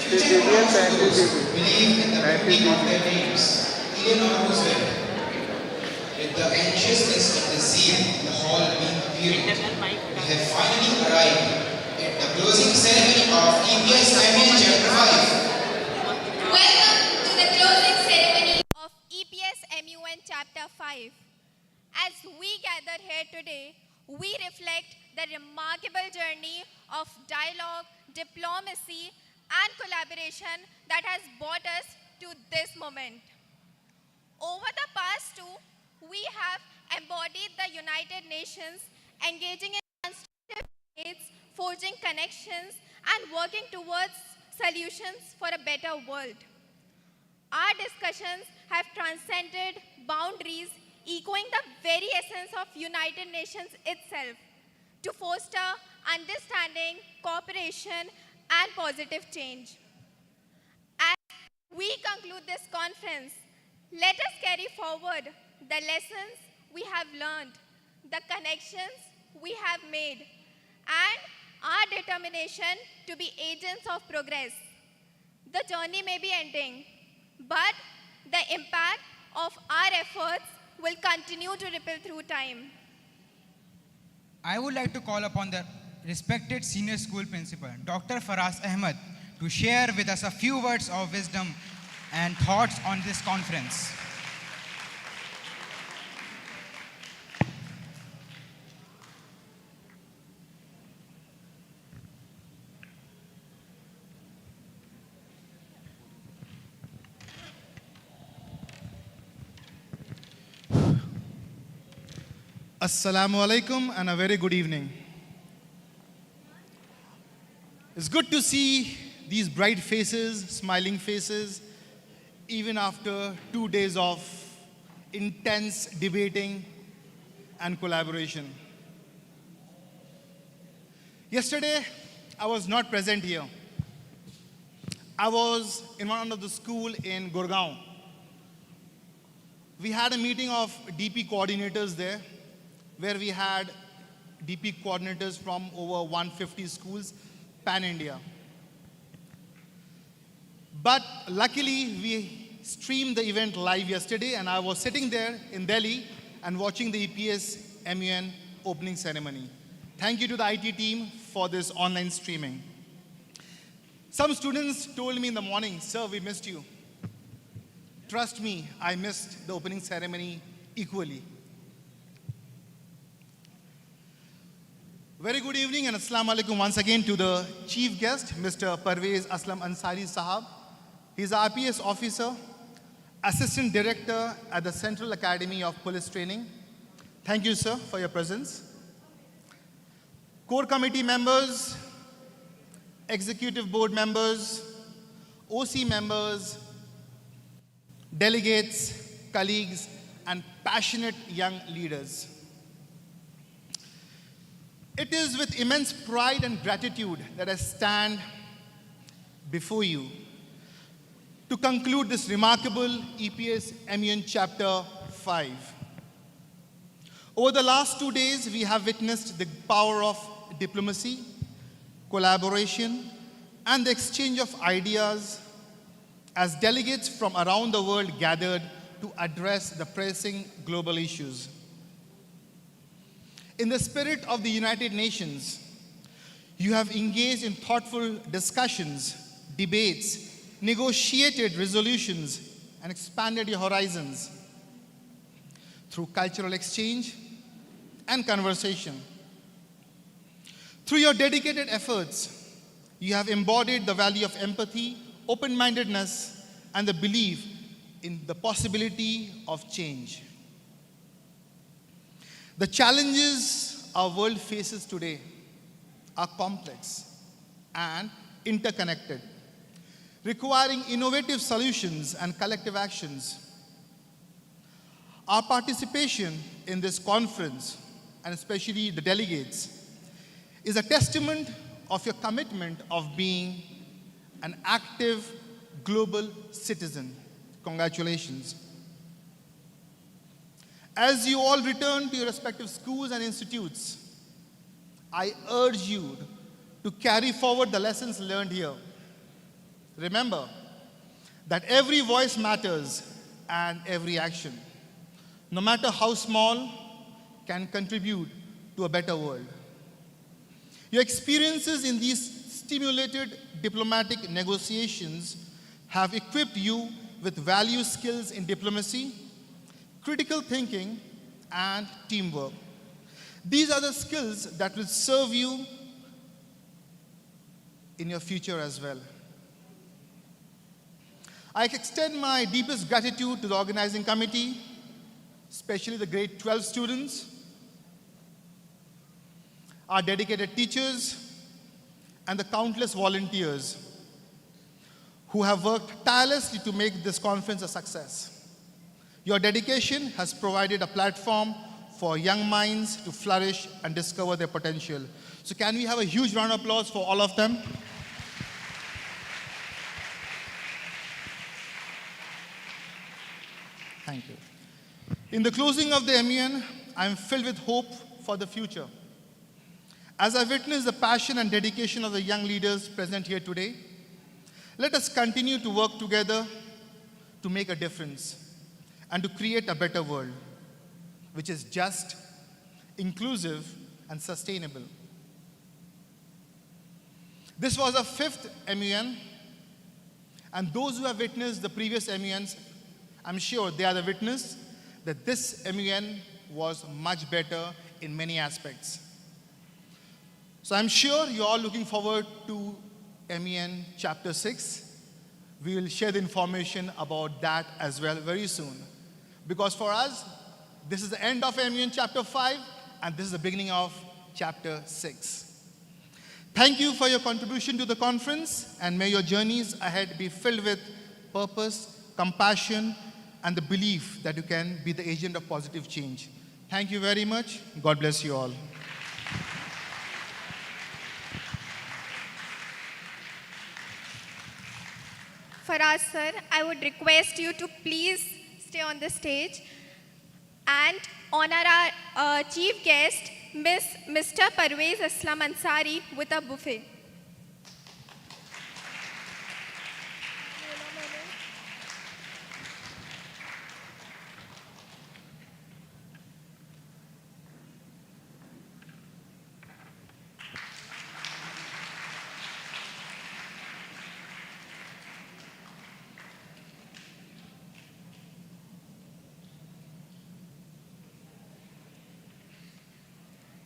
future cornerstones believe in the printing of their names, Eleanor Roosevelt, with the anxiousness of the zeal in the hall being apparent, we have finally arrived at the closing ceremony of EPS MUN Chapter 5. Welcome to the closing ceremony of EPS MUN Chapter 5. As we gather here today, we reflect the remarkable journey of dialogue, diplomacy, and collaboration that has brought us to this moment. Over the past two, we have embodied the United Nations, engaging in constructive debates, forging connections, and working towards solutions for a better world. Our discussions have transcended boundaries, echoing the very essence of United Nations itself, to foster understanding, cooperation, and positive change. As we conclude this conference, let us carry forward the lessons we have learned, the connections we have made, and our determination to be agents of progress. The journey may be ending, but the impact of our efforts will continue to ripple through time. I would like to call upon the respected senior school principal, Dr. Faraz Ahmed, to share with us a few words of wisdom and thoughts on this conference. Assalamu alaikum and a very good evening. It's good to see these bright faces, smiling faces, even after 2 days of intense debating and collaboration. Yesterday, I was not present here. I was in one of the school in Gurgaon. We had a meeting of DP coordinators there, where we had DP coordinators from over 150 schools, pan-India. But luckily, we streamed the event live yesterday, and I was sitting there in Delhi and watching the EPS MUN opening ceremony. Thank you to the IT team for this online streaming. Some students told me in the morning, "Sir, we missed you." Trust me, I missed the opening ceremony equally. Very good evening and Assalamu alaikum once again to the chief guest, Mr. Parvez Aslam Ansari Sahab. He's an RPS officer, assistant director at the Central Academy of Police Training. Thank you, sir, for your presence. Core committee members, executive board members, OC members, delegates, colleagues, and passionate young leaders. It is with immense pride and gratitude that I stand before you to conclude this remarkable EPS MUN Chapter 5. Over the last 2 days, we have witnessed the power of diplomacy, collaboration, and the exchange of ideas as delegates from around the world gathered to address the pressing global issues. In the spirit of the United Nations, you have engaged in thoughtful discussions, debates, negotiated resolutions, and expanded your horizons through cultural exchange and conversation. Through your dedicated efforts, you have embodied the value of empathy, open-mindedness, and the belief in the possibility of change. The challenges our world faces today are complex and interconnected, requiring innovative solutions and collective actions. Our participation in this conference, and especially the delegates, is a testament of your commitment of being an active global citizen. Congratulations. As you all return to your respective schools and institutes, I urge you to carry forward the lessons learned here Remember that every voice matters and every action, no matter how small, can contribute to a better world. Your experiences in these stimulated diplomatic negotiations have equipped you with value skills in diplomacy, critical thinking, and teamwork. These are the skills that will serve you in your future as well. I extend my deepest gratitude to the organizing committee, especially the grade 12 students, our dedicated teachers, and the countless volunteers who have worked tirelessly to make this conference a success. Your dedication has provided a platform for young minds to flourish and discover their potential. So can we have a huge round of applause for all of them? Thank you. In the closing of the MUN, I am filled with hope for the future. As I witness the passion and dedication of the young leaders present here today, let us continue to work together to make a difference and to create a better world, which is just, inclusive, and sustainable. This was our 5th MUN, and those who have witnessed the previous MUNs, I'm sure they are the witness that this MUN was much better in many aspects. So I'm sure you're all looking forward to MUN Chapter 6. We will share the information about that as well very soon. Because for us, this is the end of MUN Chapter 5, and this is the beginning of Chapter 6. Thank you for your contribution to the conference, and may your journeys ahead be filled with purpose, compassion, and the belief that you can be the agent of positive change. Thank you very much. God bless you all. Faraz sir, I would request you to please stay on the stage and honor our chief guest, Mr. Parvez Aslam Ansari, with a buffet.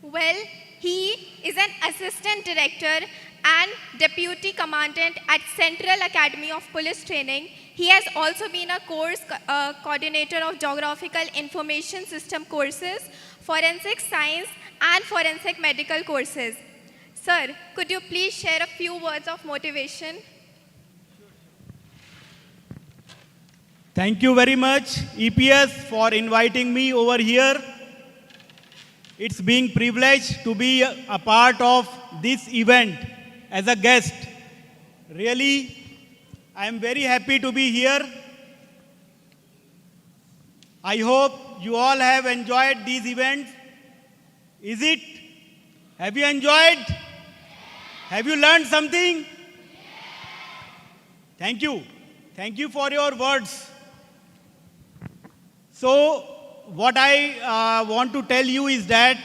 Well, he is an assistant director and deputy commandant at Central Academy of Police Training. He has also been a course coordinator of Geographical Information System courses, Forensic Science, and Forensic Medical courses. Sir, could you please share a few words of motivation? Thank you very much, EPS, for inviting me over here. It's being privileged to be a part of this event as a guest. Really, I am very happy to be here. I hope you all have enjoyed these events. Is it? Have you enjoyed? Have you learned something? Thank you. Thank you for your words. So, what I want to tell you is that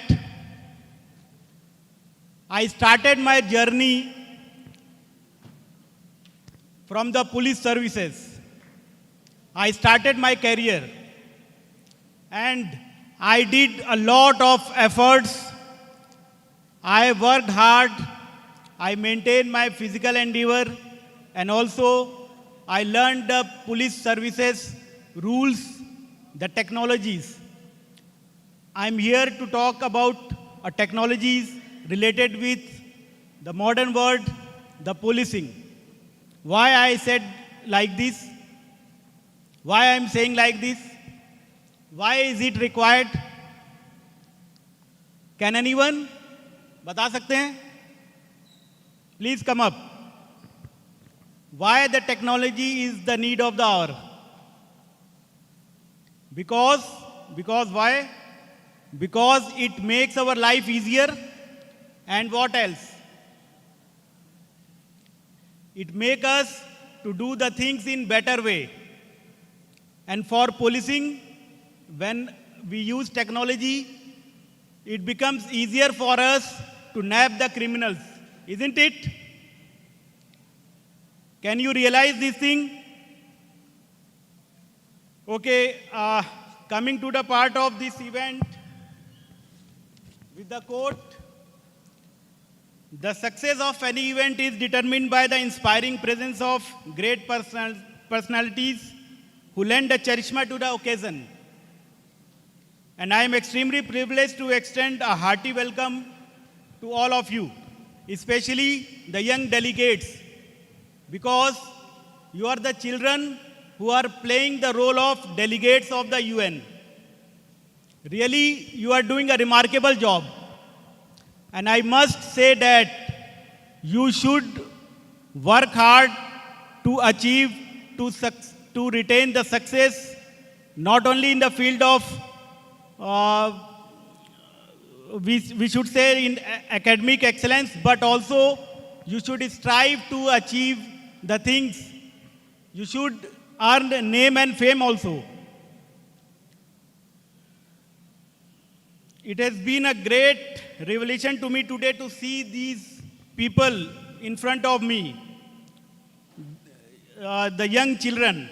I started my journey from the police services. I started my career and I did a lot of efforts. I worked hard. I maintained my physical endeavor, and also I learned the police services rules, the technologies. I'm here to talk about technologies related with the modern world, the policing. Why I said like this? Why I'm saying like this? Why is it required? Can anyone बता सकते हैं? Please come up. Why the technology is the need of the hour? Because why? Because it makes our life easier. And what else? It makes us to do the things in better way. And for policing, when we use technology, it becomes easier for us to nab the criminals, isn't it? Can you realize this thing? Okay, coming to the part of this event with the quote, the success of any event is determined by the inspiring presence of great personalities who lend a charisma to the occasion. And I am extremely privileged to extend a hearty welcome to all of you, especially the young delegates, because you are the children who are playing the role of delegates of the UN. Really, you are doing a remarkable job. And I must say that you should work hard to achieve, to retain the success, not only in the field of, we should say in academic excellence, but also you should strive to achieve the things. You should earn name and fame also. It has been a great revelation to me today to see these people in front of me, the young children.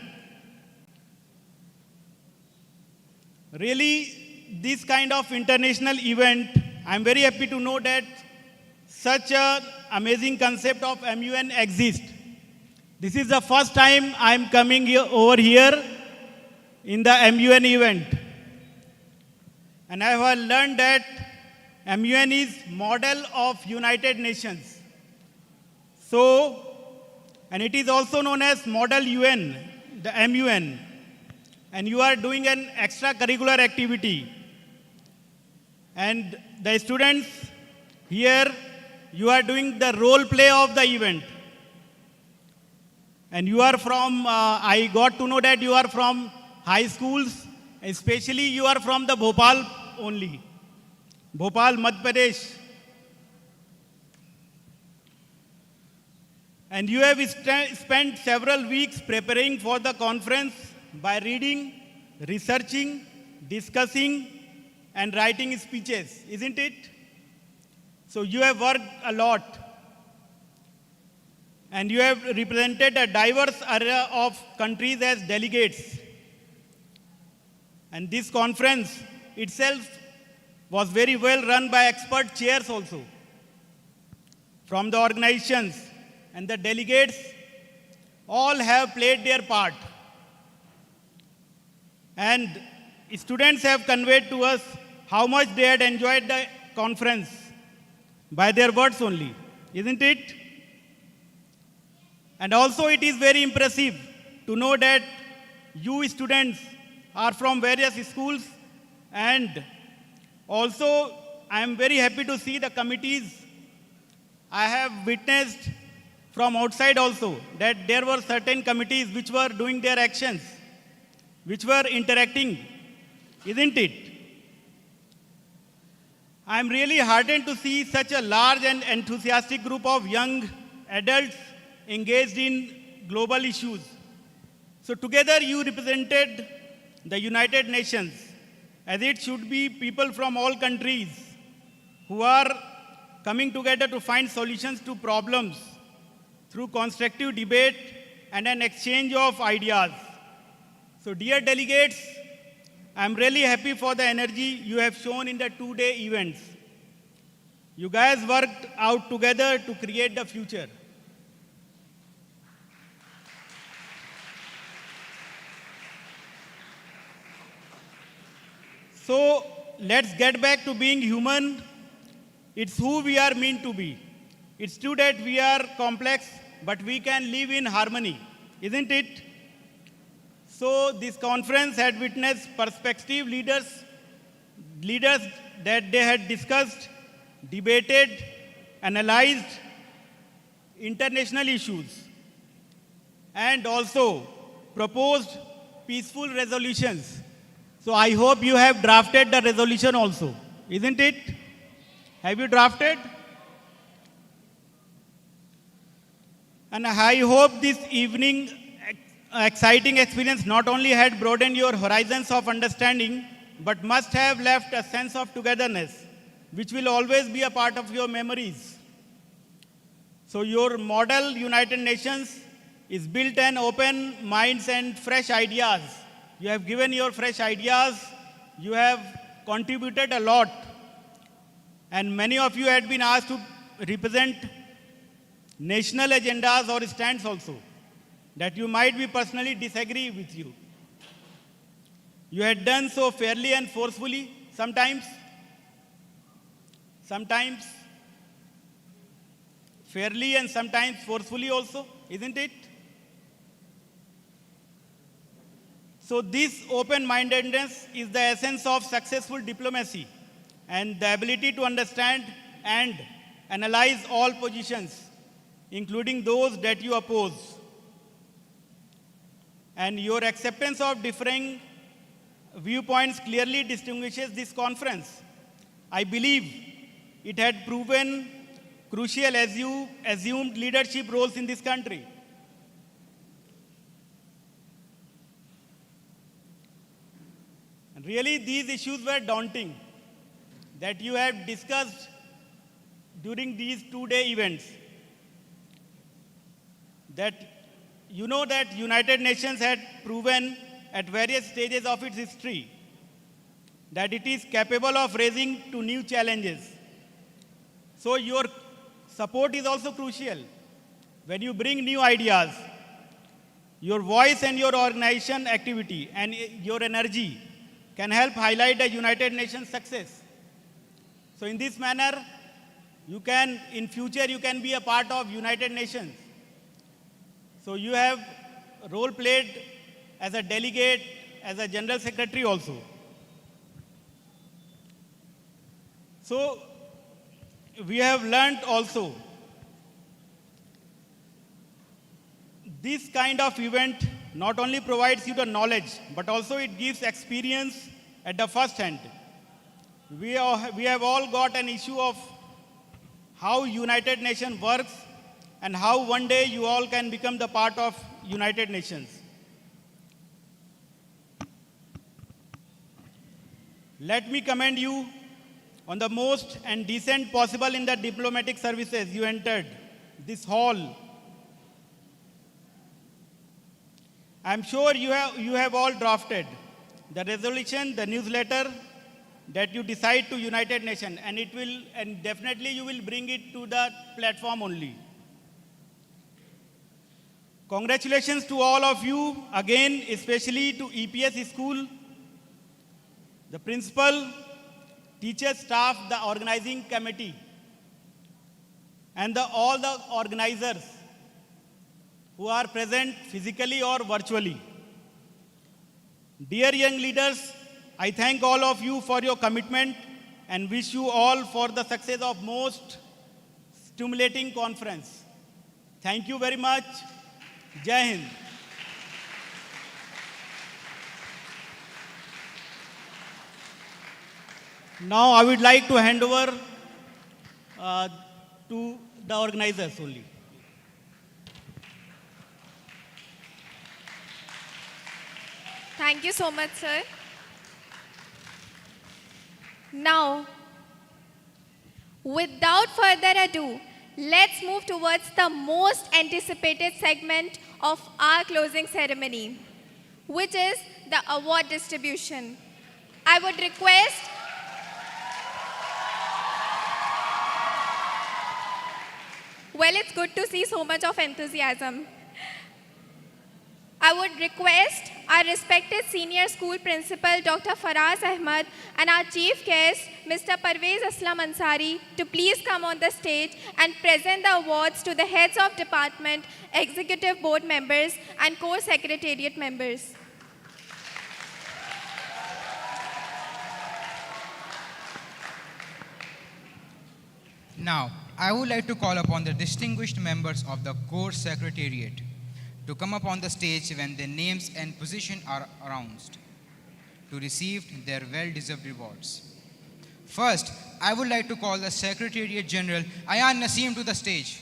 Really, this kind of international event, I'm very happy to know that such an amazing concept of MUN exists. This is the first time I'm coming over here in the MUN event. And I have learned that MUN is model of United Nations. So, and it is also known as Model UN, the MUN. And you are doing an extracurricular activity. And the students here, you are doing the role play of the event. And you are from, I got to know that you are from high schools, especially you are from the Bhopal only. Bhopal, Madhya Pradesh. And you have spent several weeks preparing for the conference by reading, researching, discussing, and writing speeches, isn't it? So you have worked a lot. And you have represented a diverse area of countries as delegates. And this conference itself was very well run by expert chairs also from the organizations. And the delegates all have played their part. And students have conveyed to us how much they had enjoyed the conference by their words only, isn't it? And also it is very impressive to know that you students are from various schools, and also I am very happy to see the committees. I have witnessed from outside also that there were certain committees which were doing their actions, which were interacting, isn't it? I am really heartened to see such a large and enthusiastic group of young adults engaged in global issues. So together you represented the United Nations, as it should be people from all countries who are coming together to find solutions to problems through constructive debate and an exchange of ideas. So dear delegates, I'm really happy for the energy you have shown in the two-day events. You guys worked out together to create the future. So let's get back to being human. It's who we are meant to be. It's true that we are complex, but we can live in harmony, isn't it? So this conference had witnessed perspective leaders that they had discussed, debated, analyzed international issues, and also proposed peaceful resolutions. So I hope you have drafted the resolution also, isn't it? Have you drafted? And I hope this evening exciting experience not only had broadened your horizons of understanding, but must have left a sense of togetherness, which will always be a part of your memories. So your model United Nations is built on open minds and fresh ideas. You have given your fresh ideas, you have contributed a lot, and many of you had been asked to represent national agendas or stands also, that you might be personally disagree with you. You had done so fairly and forcefully, sometimes fairly and sometimes forcefully also, isn't it? So this open-mindedness is the essence of successful diplomacy and the ability to understand and analyze all positions, including those that you oppose. And your acceptance of differing viewpoints clearly distinguishes this conference. I believe it had proven crucial as you assumed leadership roles in this country. And really, these issues were daunting that you have discussed during these two-day events. That you know that United Nations had proven at various stages of its history that it is capable of raising to new challenges. So your support is also crucial. When you bring new ideas, your voice and your organization activity and your energy can help highlight the United Nations success. So in this manner, you can, in future, you can be a part of United Nations. So you have role played as a delegate, as a general secretary also. So we have learned also this kind of event not only provides you the knowledge, but also it gives experience at the first hand. We have all got an issue of how United Nations works and how one day you all can become the part of United Nations. Let me commend you on the most and decent possible in the diplomatic services you entered this hall. I'm sure you have all drafted the resolution, the newsletter that you decide to United Nations, and definitely you will bring it to the platform only. Congratulations to all of you again, especially to EPS school, the principal, teachers, staff, the organizing committee, and all the organizers who are present physically or virtually. Dear young leaders, I thank all of you for your commitment and wish you all for the success of most stimulating conference. Thank you very much. Jai Hind. Now I would like to hand over to the organizers only. Thank you so much, sir. Now, without further ado, let's move towards the most anticipated segment of our closing ceremony, which is the award distribution. I would request well, it's good to see so much of enthusiasm. I would request our respected senior school principal, Dr. Faraz Ahmed, and our chief guest, Mr. Parvez Aslam Ansari, to please come on the stage and present the awards to the heads of department, executive board members, and core secretariat members. Now, I would like to call upon the distinguished members of the core secretariat to come up on the stage when their names and position are announced to receive their well-deserved rewards. First, I would like to call the Secretariat General Ayan Naseem to the stage.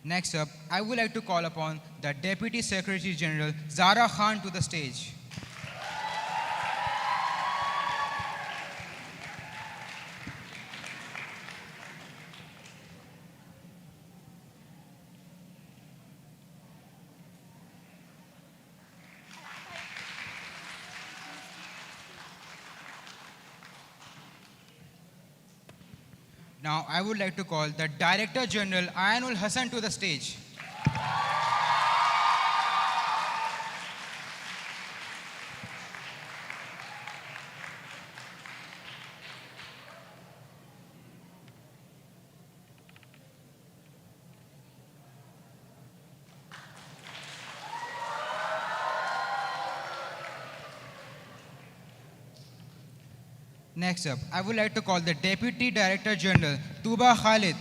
Next up, I would like to call upon the Deputy Secretary General Zara Khan to the stage. Now, I would like to call the Director General Ayanul Hassan to the stage. Next up, I would like to call the Deputy Director General Tuba Khalid.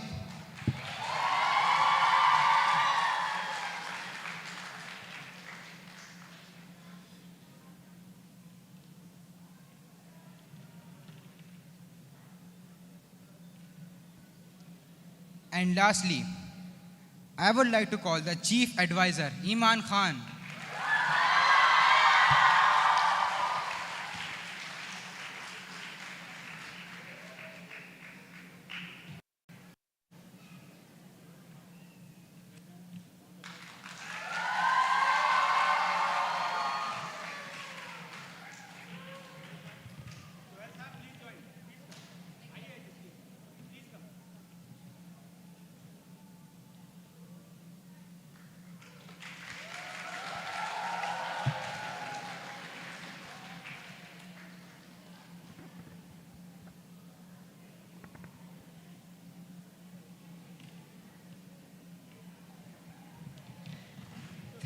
And lastly, I would like to call the Chief Advisor Iman Khan.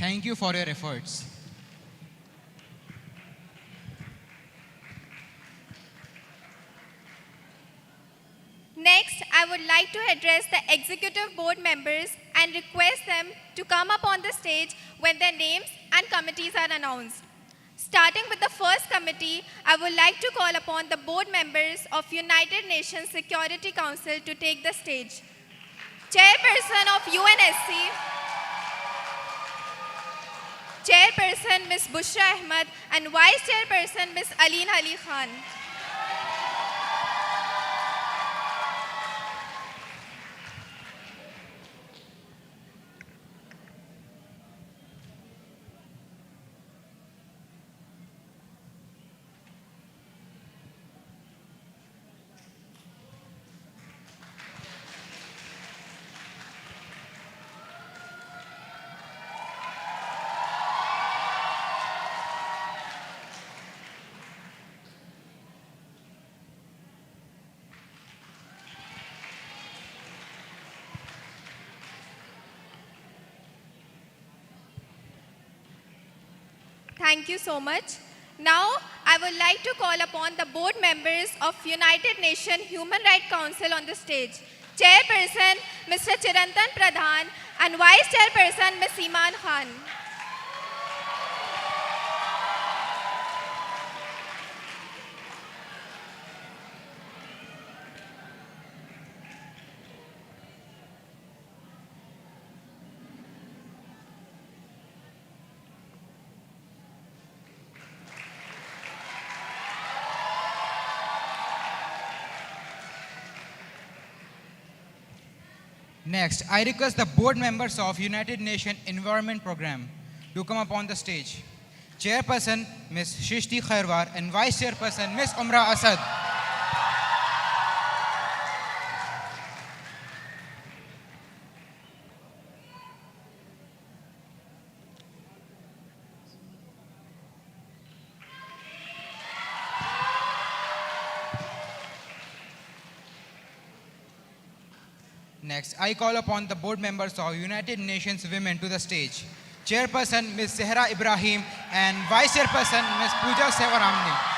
Thank you for your efforts. Next, I would like to address the executive board members and request them to come up on the stage when their names and committees are announced. Starting with the first committee, I would like to call upon the board members of United Nations Security Council to take the stage. Chairperson of UNSC, Chairperson Ms. Bushra Ahmed and Vice Chairperson Ms. Aleen Ali Khan. Thank you so much. Now, I would like to call upon the board members of United Nations Human Rights Council on the stage. Chairperson, Mr. Chirantan Pradhan, and Vice Chairperson, Ms. Iman Khan. Next, I request the board members of United Nations Environment Program to come up on the stage. Chairperson Ms. Shrishti Khairwar and Vice Chairperson Ms. Umra Asad. Next, I call upon the board members of United Nations Women to the stage. Chairperson Ms. Sehra Ibrahim and Vice Chairperson Ms. Pooja Sevaramni.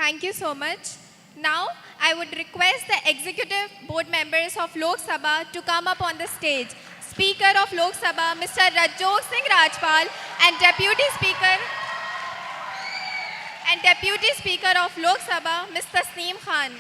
Thank you so much. Now, I would request the executive board members of Lok Sabha to come up on the stage. Speaker of Lok Sabha, Mr. Rajjog Singh Rajpal, and Deputy Speaker of Lok Sabha, Ms. Tasneem Khan.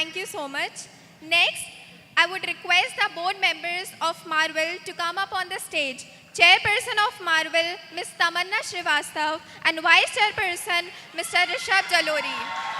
Thank you so much. Next, I would request the board members of Marvel to come up on the stage. Chairperson of Marvel, Ms. Tamanna Srivastav, and Vice Chairperson, Mr. Rishabh Jalori.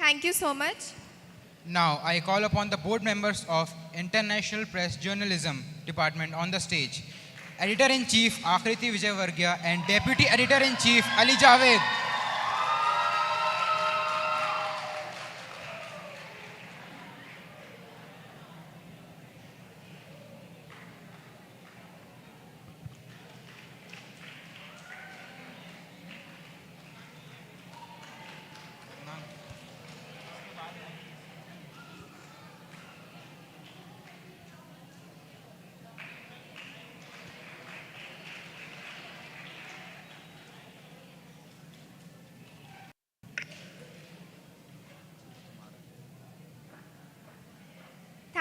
Thank you so much. Now, I call upon the board members of International Press Journalism Department on the stage. Editor-in-Chief Akriti Vijayvargya and Deputy Editor-in-Chief Ali Javed.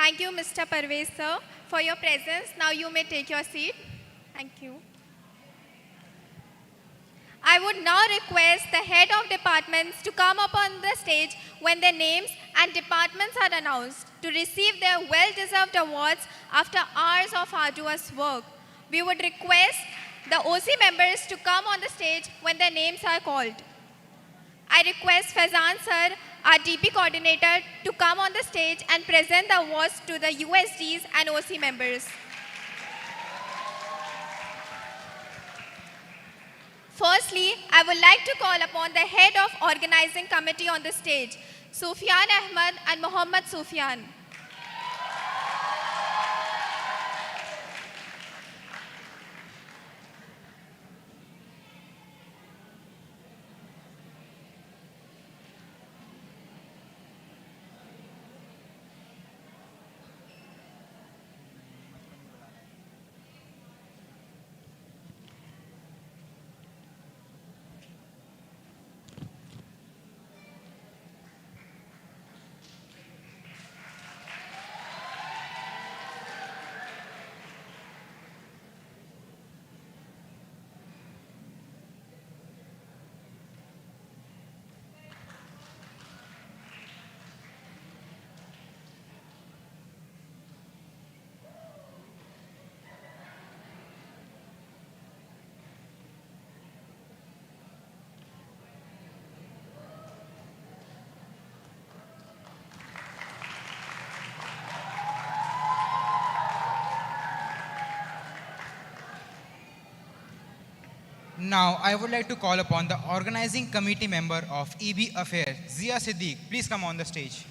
Thank you, Mr. Parvez, sir, for your presence. Now you may take your seat. Thank you. I would now request the head of departments to come up on the stage when their names and departments are announced to receive their well-deserved awards after hours of arduous work. We would request the OC members to come on the stage when their names are called. I request Faizan sir, our DP coordinator, to come on the stage and present the awards to the USDs and OC members. Firstly, I would like to call upon the head of organizing committee on the stage, Sufyan Ahmad and Mohammad Sufyan. Now, I would like to call upon the organizing committee member of EB Affairs, Zia Siddiq. Please come on the stage.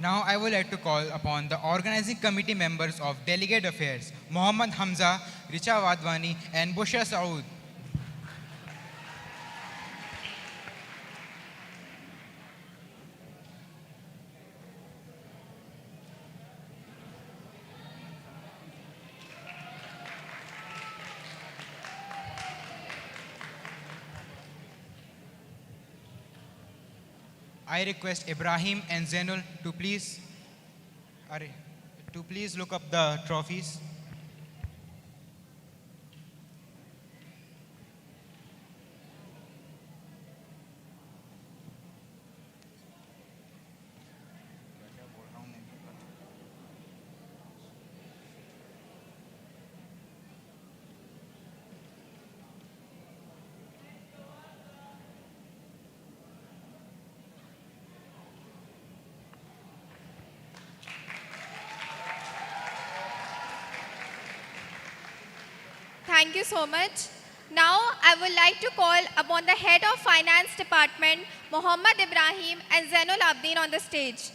Now I would like to call upon the organizing committee members of Delegate Affairs, Mohammad Hamza, Richa Wadwani, and Bushra Saud. I request Ibrahim and Zainul to please look up the trophies. Thank you so much. Now, I would like to call upon the Head of Finance Department, Mohammad Ibrahim and Zainul Abdin on the stage.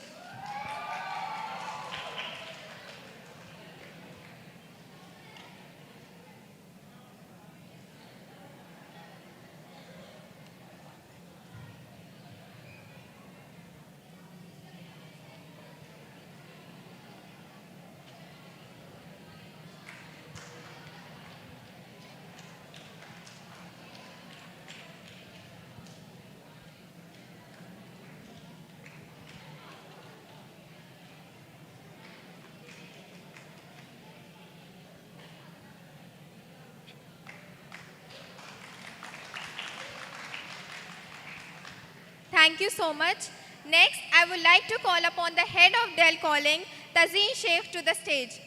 Thank you so much. Next, I would like to call upon the Head of Dell Calling, Tazeen Sheikh, to the stage.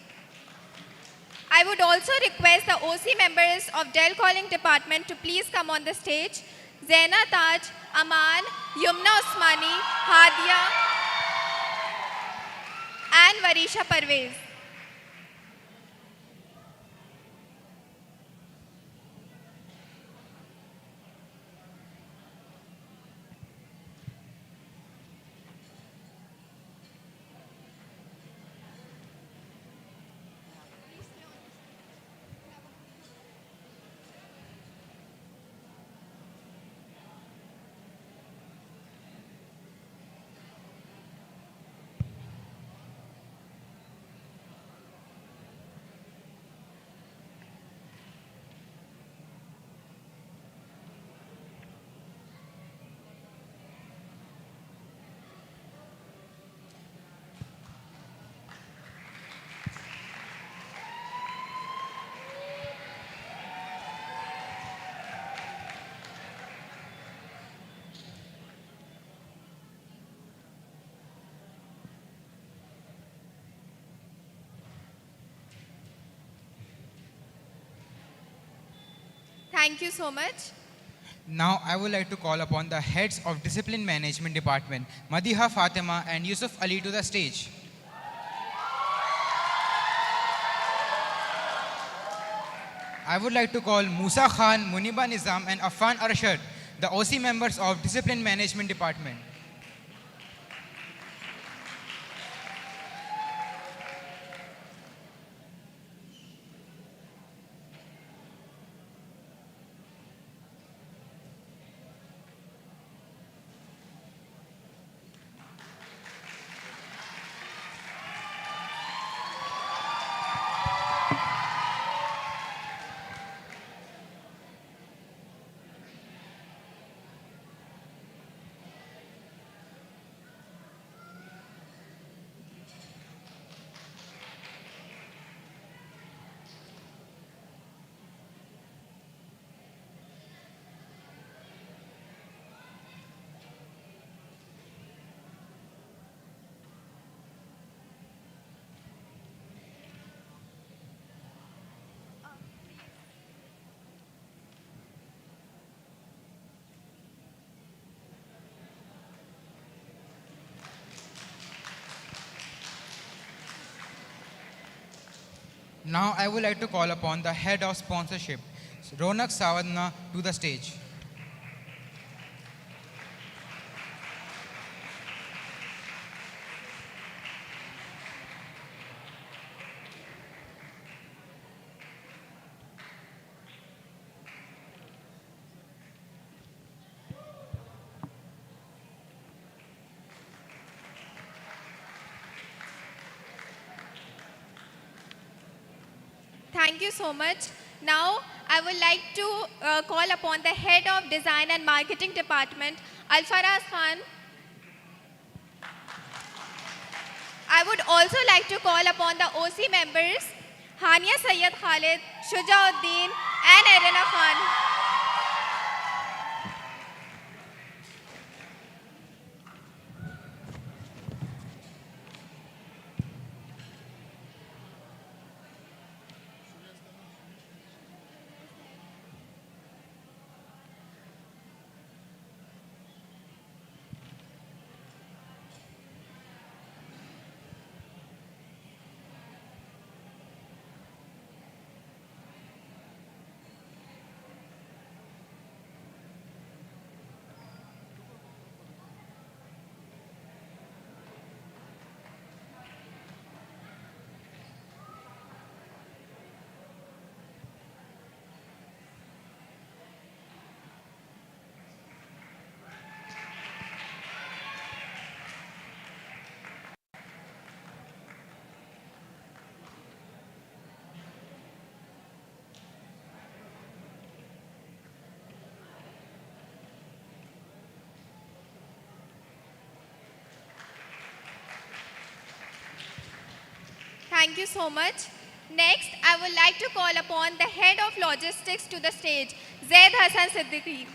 I would also request the OC members of Dell Calling Department to please come on the stage. Zaina Taj, Aman, Yumna Osmani, Hadia, and Varisha Parvez. Thank you so much. Now, I would like to call upon the heads of Discipline Management Department, Madiha Fatima and Yusuf Ali, to the stage. I would like to call Musa Khan, Muniba Nizam and Affan Arshad, the OC members of Discipline Management Department. Now, I would like to call upon the head of sponsorship, Ronak Sawadna, to the stage. Thank you so much. Now, I would like to call upon the Head of Design and Marketing Department, Alfaraz Khan, would also like to call upon the OC members, Hania Sayyed Khalid, Shujauddin, and Arena Khan. Thank you so much. Next, I would like to call upon the head of logistics to the stage, Zaid Hassan Siddiqui.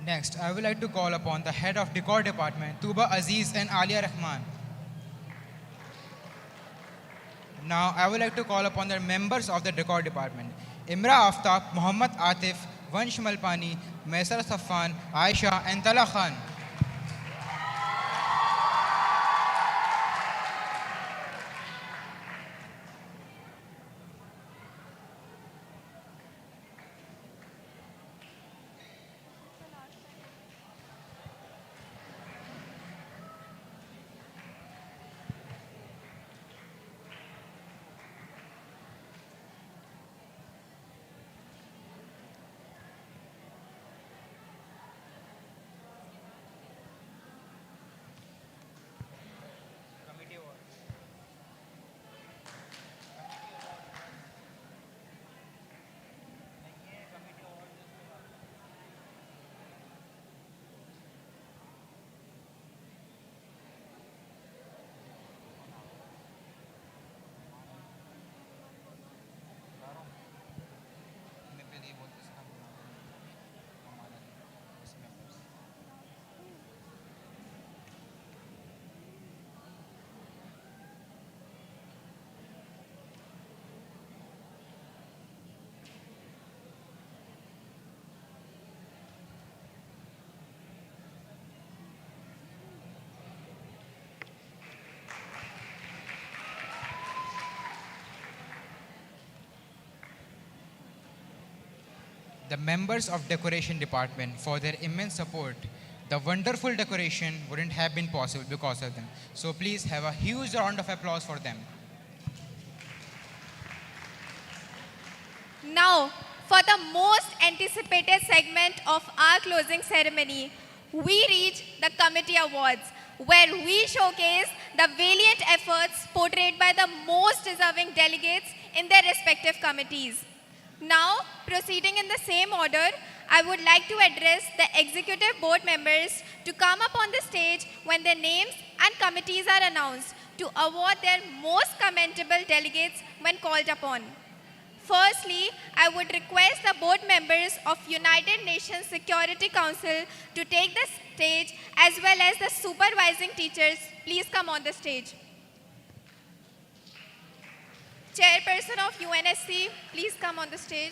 Next, I would like to call upon the head of decor department, Tuba Aziz and Alia Rahman. Now, I would like to call upon the members of the decor department, Imra Aftab, Muhammad Atif, Vansh Malpani, Maisar Safan, Aisha, and Tala Khan. The members of decoration department for their immense support. The wonderful decoration wouldn't have been possible because of them. So please have a huge round of applause for them. Now, for the most anticipated segment of our closing ceremony, we reach the committee awards, where we showcase the valiant efforts portrayed by the most deserving delegates in their respective committees. Now, proceeding in the same order, I would like to address the executive board members to come up on the stage when their names and committees are announced to award their most commendable delegates when called upon. Firstly, I would request the board members of United Nations Security Council to take the stage, as well as the supervising teachers. Please come on the stage. Chairperson of UNSC, please come on the stage.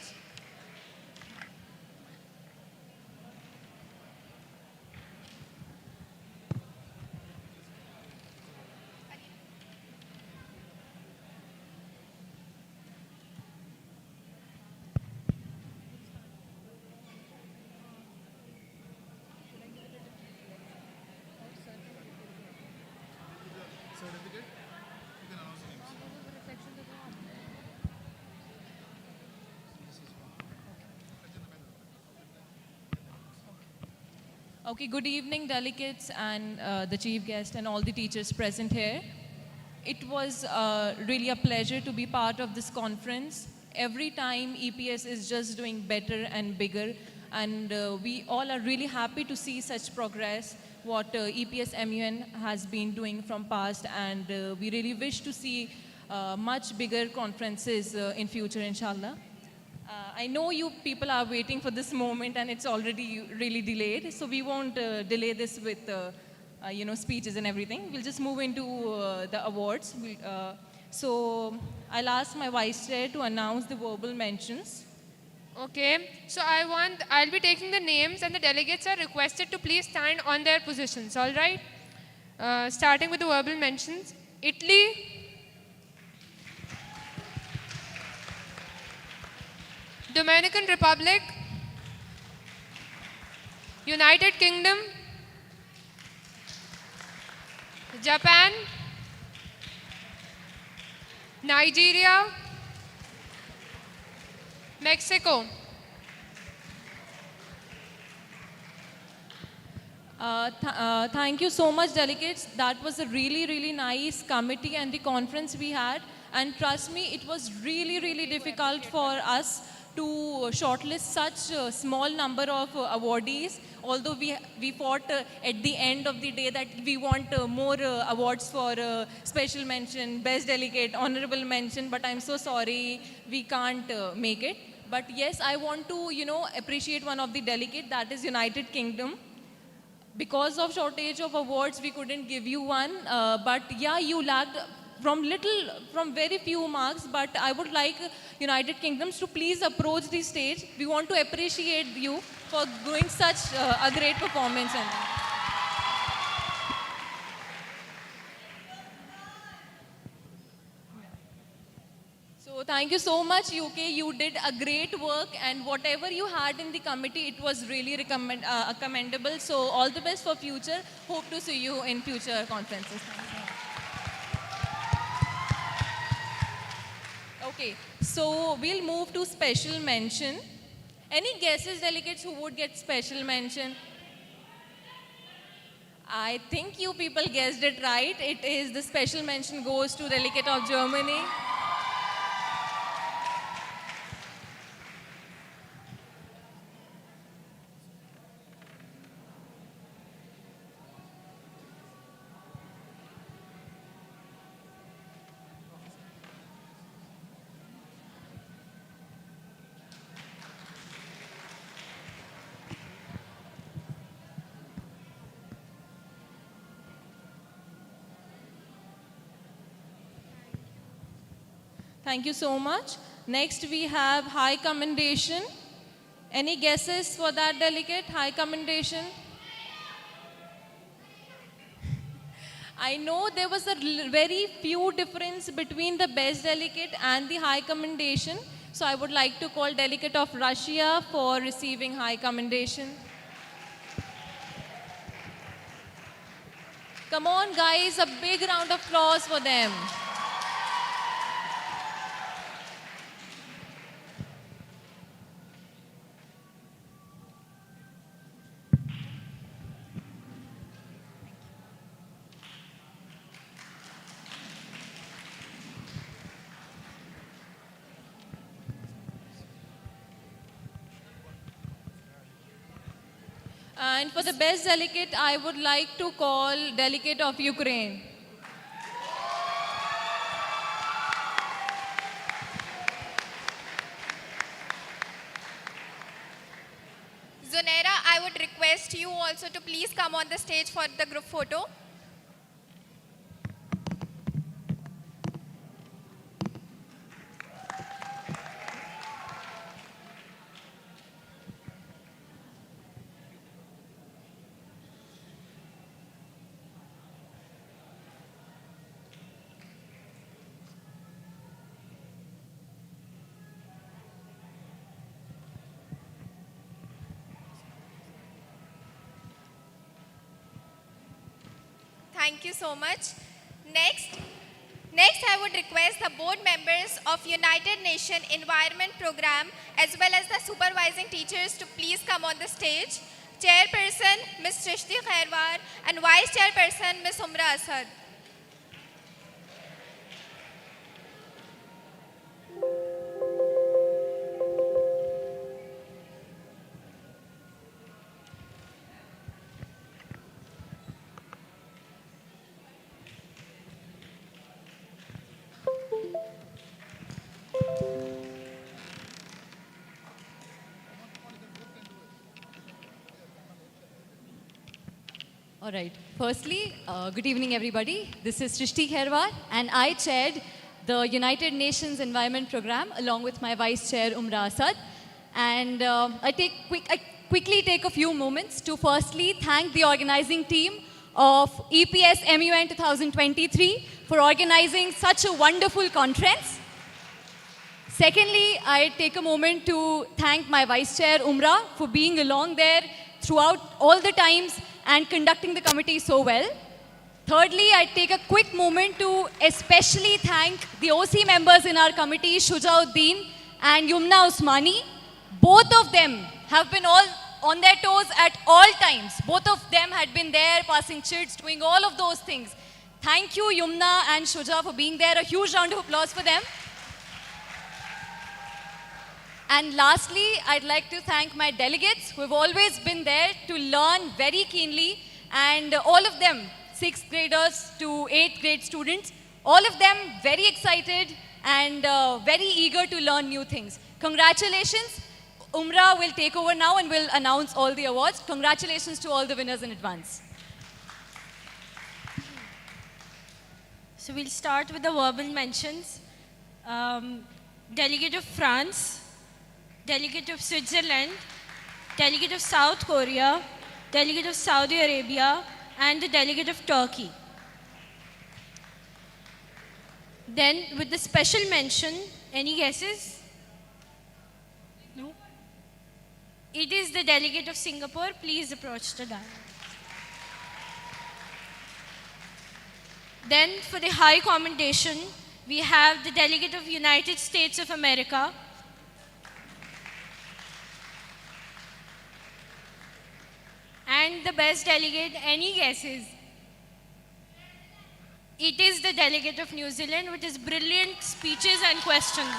Okay, good evening, delegates and the chief guest and all the teachers present here. It was really a pleasure to be part of this conference. Every time EPS is just doing better and bigger, and we all are really happy to see such progress, what EPS MUN has been doing from past, and we really wish to see much bigger conferences in future, inshallah. I know you people are waiting for this moment and it's already really delayed, so we won't delay this with speeches and everything. We'll just move into the awards. So I'll ask my vice chair to announce the verbal mentions. Okay, so I'll be taking the names and the delegates are requested to please stand on their positions, all right? Starting with the verbal mentions. Italy, Dominican Republic, United Kingdom, Japan, Nigeria, Mexico. Thank you so much, delegates. That was a really, really nice committee and the conference we had. And trust me, it was really, really difficult for us to shortlist such a small number of awardees. Although we fought at the end of the day that we want more awards for special mention, best delegate, honorable mention, but I'm so sorry we can't make it. But yes, I want to, appreciate one of the delegate, that is United Kingdom. Because of shortage of awards, we couldn't give you one. But yeah, you lagged from very few marks. But I would like United Kingdoms to please approach the stage. We want to appreciate you for doing such a great performance. So thank you so much, UK. You did a great work, and whatever you had in the committee, it was really commendable. So all the best for future. Hope to see you in future conferences. Okay, so we'll move to special mention. Any guesses, delegates, who would get special mention? I think you people guessed it right. It is the special mention goes to delegate of Germany. Thank you so much. Next we have high commendation. Any guesses for that delegate? High commendation? I know there was a very few difference between the best delegate and the high commendation. So I would like to call delegate of Russia for receiving high commendation. Come on guys, a big round of applause for them. And for the best delegate, I would like to call delegate of Ukraine. Zunera, I would request you also to please come on the stage for the group photo. Thank you so much. Next, I would request the board members of United Nations Environment Program as well as the supervising teachers to please come on the stage Chairperson Ms. Shrishti Khairwar and Vice Chairperson Ms. Umra Asad. All right. Firstly, good evening, everybody. This is Shrishti Khairwar, and I chaired the United Nations Environment Program along with my Vice Chair, Umra Asad. And I quickly take a few moments to firstly thank the organizing team of EPS MUN 2023 for organizing such a wonderful conference. Secondly, I take a moment to thank my Vice Chair, Umra, for being along there throughout all the times and conducting the committee so well. Thirdly, I take a quick moment to especially thank the OC members in our committee, Shujauddin and Yumna Usmani. Both of them have been all on their toes at all times. Both of them had been there, passing chits, doing all of those things. Thank you, Yumna and Shuja, for being there. A huge round of applause for them. And lastly, I'd like to thank my delegates who have always been there to learn very keenly, and all of them, 6th graders to 8th grade students, all of them very excited and very eager to learn new things. Congratulations. Umra will take over now and will announce all the awards. Congratulations to all the winners in advance. So we'll start with the verbal mentions. Delegate of France, Delegate of Switzerland, Delegate of South Korea, Delegate of Saudi Arabia, and the Delegate of Turkey. Then with the special mention, any guesses? No? It is the Delegate of Singapore. Please approach the dais. Then for the high commendation, we have the Delegate of United States of America, and the best delegate. Any guesses? It is the Delegate of New Zealand with his brilliant speeches and questions.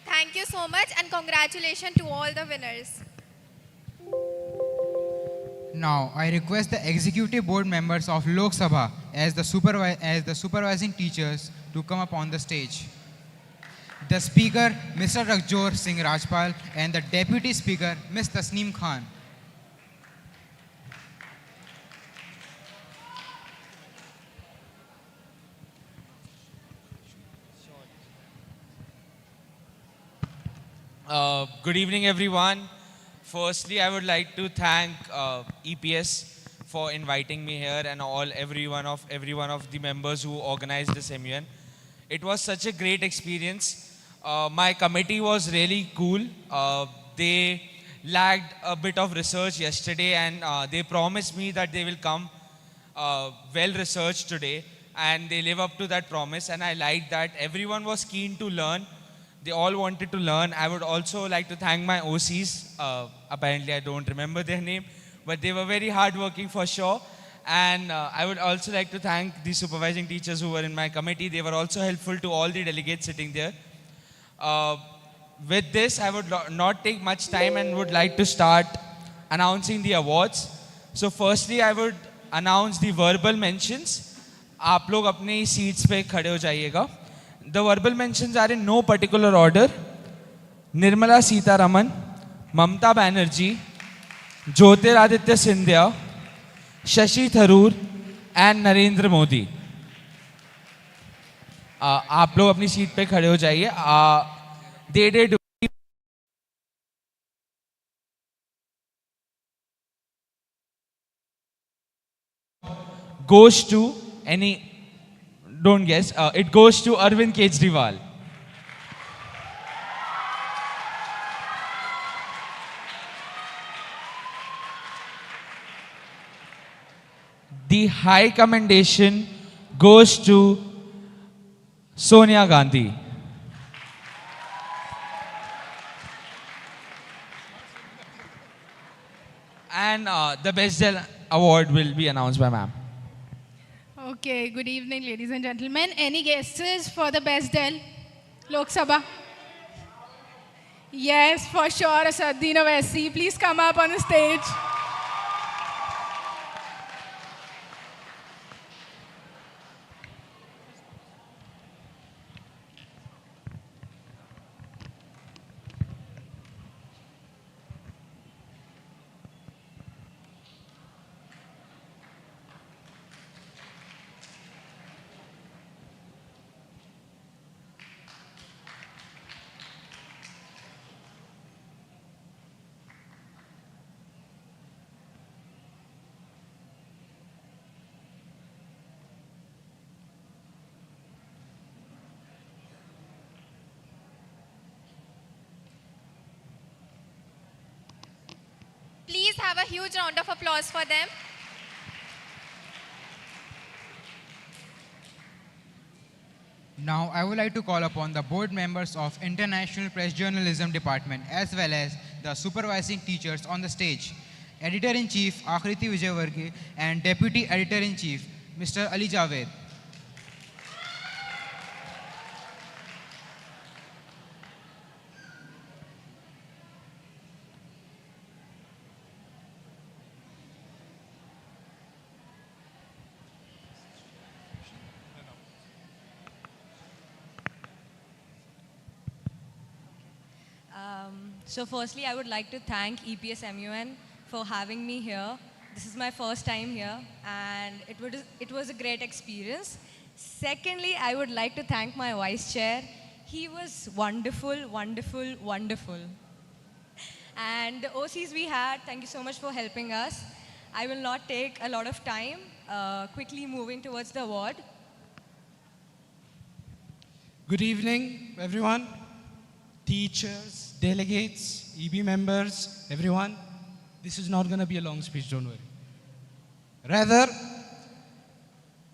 Thank you so much and congratulations to all the winners. Now, I request the executive board members of Lok Sabha as the supervising teachers to come up on the stage. The speaker, Mr. Ragjor Singh Rajpal, and the deputy speaker, Ms. Tasneem Khan. Good evening, everyone. Firstly, I would like to thank EPS for inviting me here and every one of the members who organized this MUN. It was such a great experience. My committee was really cool. They lagged a bit of research yesterday, and they promised me that they will come well researched today, and they live up to that promise, and I liked that. Everyone was keen to learn. They all wanted to learn. I would also like to thank my OCs. Apparently, I don't remember their name, but they were very hardworking for sure. And I would also like to thank the supervising teachers who were in my committee. They were also helpful to all the delegates sitting there. With this, I would not take much time and would like to start announcing the awards. So firstly, I would announce the verbal mentions. आप लोग अपनी seats पे खड़े हो जाइएगा. The verbal mentions are in no particular order. Nirmala Sitharaman, Mamta Banerjee, Jyotiraditya Scindia, Shashi Tharoor and Narendra Modi. आप लोग अपनी सीट पे खड़े हो जाइए. They did goes to any, don't guess, it goes to Arvind Kejriwal. The high commendation goes to Sonia Gandhi. And the Best Del award will be announced by ma'am. Okay, good evening, ladies and gentlemen. Any guesses for the Best Del? Lok Sabha? Yes, for sure, Asaduddin Owaisi. Please come up on the stage. Please have a huge round of applause for them. Now, I would like to call upon the board members of International Press Journalism Department as well as the supervising teachers on the stage. Editor-in-Chief Akriti Vijayvargi and Deputy Editor-in-Chief Mr. Ali Javed. So firstly, I would like to thank EPS MUN for having me here. This is my first time here and it was a great experience. Secondly, I would like to thank my vice chair. He was wonderful, wonderful, wonderful. And the OCs we had, thank you so much for helping us. I will not take a lot of time, quickly moving towards the award. Good evening, everyone. Teachers, delegates, EB members, everyone. This is not going to be a long speech, don't worry. Rather,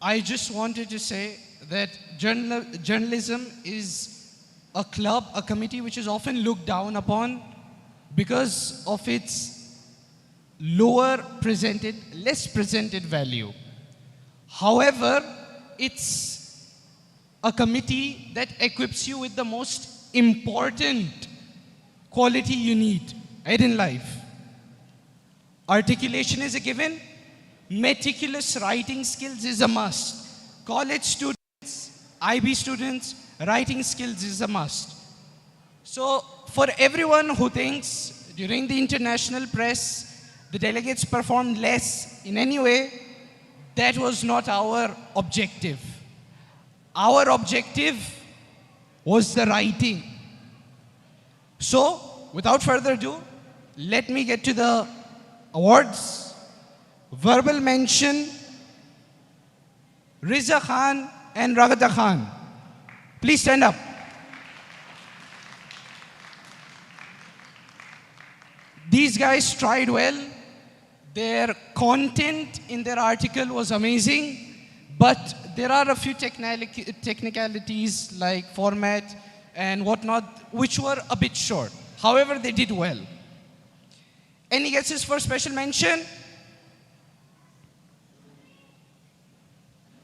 I just wanted to say that journalism is a club, a committee which is often looked down upon because of its less presented value. However, it's a committee that equips you with the most important quality you need in life. Articulation is a given. Meticulous writing skills is a must. College students, IB students, writing skills is a must. So for everyone who thinks during the international press, the delegates performed less in any way, that was not our objective. Our objective was the writing. So, without further ado, let me get to the awards. Verbal mention, Riza Khan and Ragata Khan. Please stand up. These guys tried well. Their content in their article was amazing. But there are a few technicalities like format and whatnot, which were a bit short. However, they did well. Any guesses for special mention?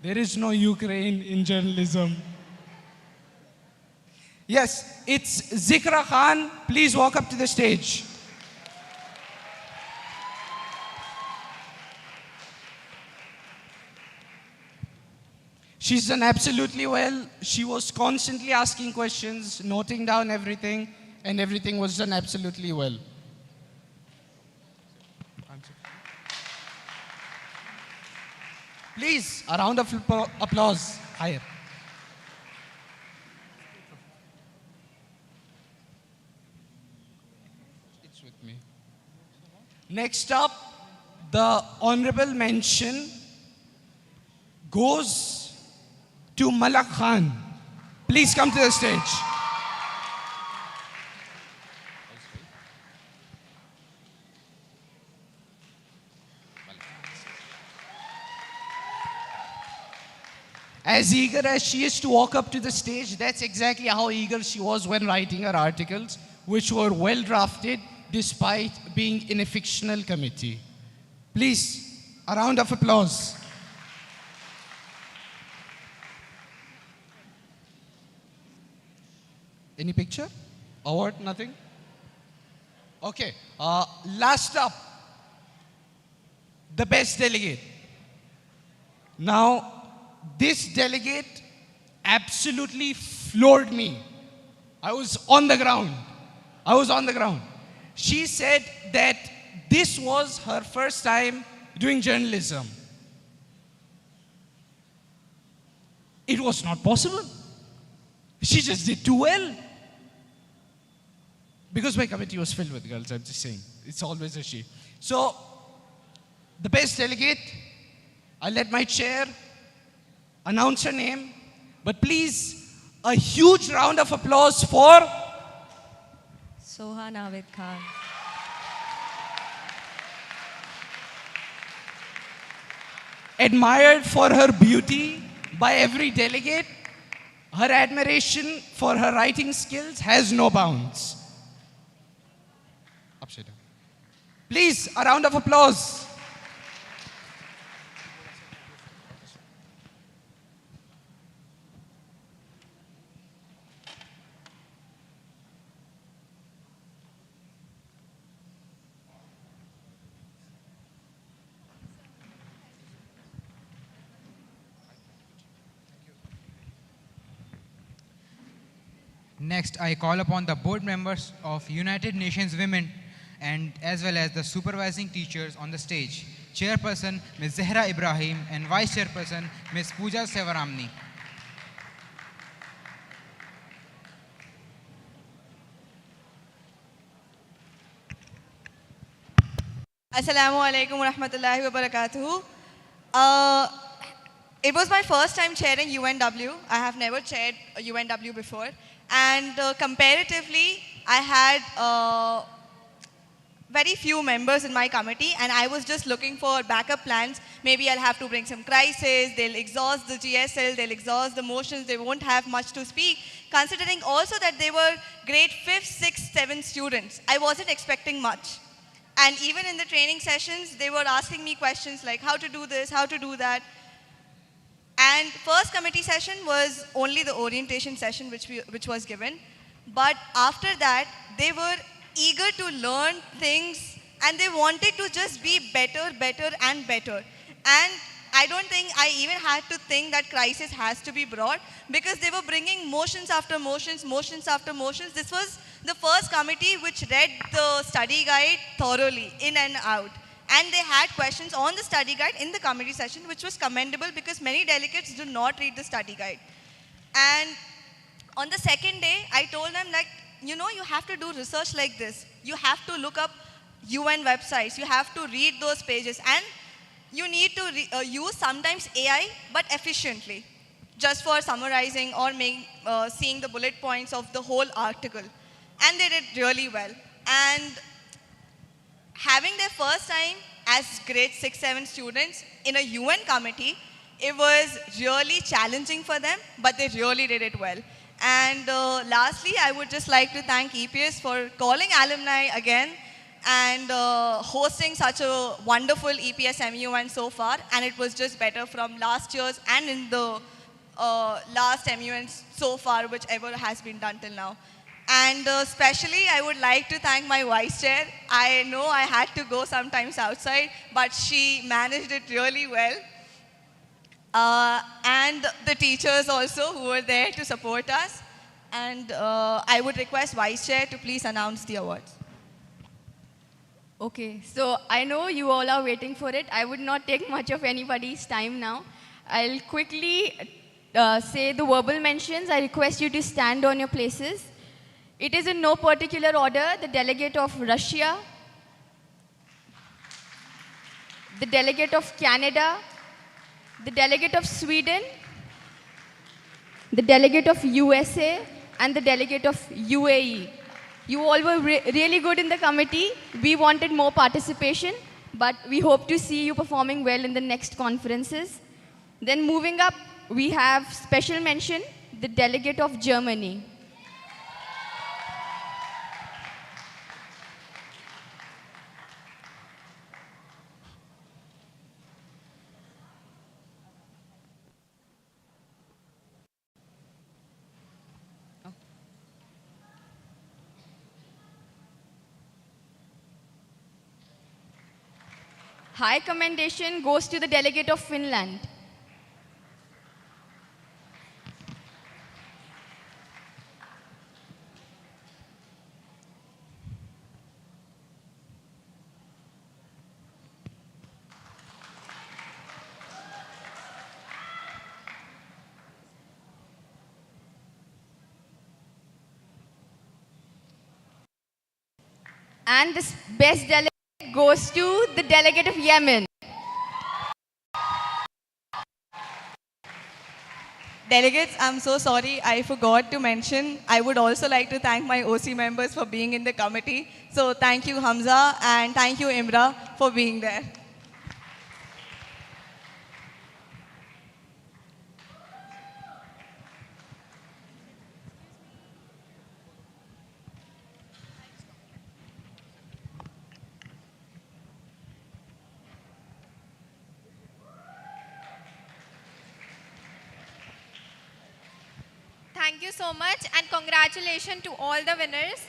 There is no Ukraine in journalism. Yes, it's Zikra Khan. Please walk up to the stage. She's done absolutely well. She was constantly asking questions, noting down everything, and everything was done absolutely well. Please, a round of applause. Higher. It's with me. Next up, the honorable mention goes to Malak Khan. Please come to the stage. As eager as she is to walk up to the stage, that's exactly how eager she was when writing her articles, which were well drafted despite being in a fictional committee. Please, a round of applause. Any picture? Award? Nothing? Okay. Last up, the best delegate. Now, this delegate absolutely floored me. I was on the ground. I was on the ground. She said that this was her first time doing journalism. It was not possible. She just did too well. Because my committee was filled with girls, I'm just saying. It's always a she. So, the best delegate, I'll let my chair announce her name. But please, a huge round of applause for Soha Navid Khan. admired for her beauty by every delegate. Her admiration for her writing skills has no bounds. Upside down. Please, a round of applause. Next, I call upon the board members of United Nations Women and as well as the supervising teachers on the stage. Chairperson Ms. Zehra Ibrahim and Vice Chairperson Ms. Pooja Sevaramni. Assalamu alaikum wa rahmatullahi wa barakatuhu. It was my first time chairing UNW. I have never chaired a UNW before. And comparatively, I had very few members in my committee, and I was just looking for backup plans. Maybe I'll have to bring some crisis, they'll exhaust the GSL, they'll exhaust the motions, they won't have much to speak. Considering also that they were grade 5th, 6th, 7th students, I wasn't expecting much. And even in the training sessions, they were asking me questions like how to do this, how to do that. And first committee session was only the orientation session which was given. But after that, they were eager to learn things and they wanted to just be better, better and better. And I don't think I even had to think that crisis has to be brought because they were bringing motions after motions, motions after motions. This was the first committee which read the study guide thoroughly, in and out. And they had questions on the study guide in the committee session, which was commendable because many delegates do not read the study guide. And on the second day, I told them, like, you know, you have to do research like this. You have to look up UN websites. You have to read those pages. And you need to use sometimes AI, but efficiently, just for summarizing or seeing the bullet points of the whole article. And they did really well. And having their first time as grade 6, 7 students in a UN committee, it was really challenging for them, but they really did it well. And lastly, I would just like to thank EPS for calling alumni again and hosting such a wonderful EPS MUN so far. And it was just better from last year's and in the last MUN so far, whichever has been done till now. And especially, I would like to thank my vice chair. I know I had to go sometimes outside, but she managed it really well. And the teachers also who were there to support us. And I would request Vice Chair to please announce the awards. Okay, so I know you all are waiting for it. I would not take much of anybody's time now. I'll quickly say the verbal mentions. I request you to stand on your places. It is in no particular order. The delegate of Russia, the delegate of Canada, the delegate of Sweden, the delegate of USA, and the delegate of UAE. You all were really good in the committee. We wanted more participation, but we hope to see you performing well in the next conferences. Then moving up, we have special mention, the delegate of Germany. High commendation goes to the delegate of Finland. And this best delegate goes to the delegate of Yemen. Delegates, I'm so sorry, I forgot to mention, I would also like to thank my OC members for being in the committee. So thank you, Hamza, and thank you, Imra, for being there. Thank you so much and congratulations to all the winners.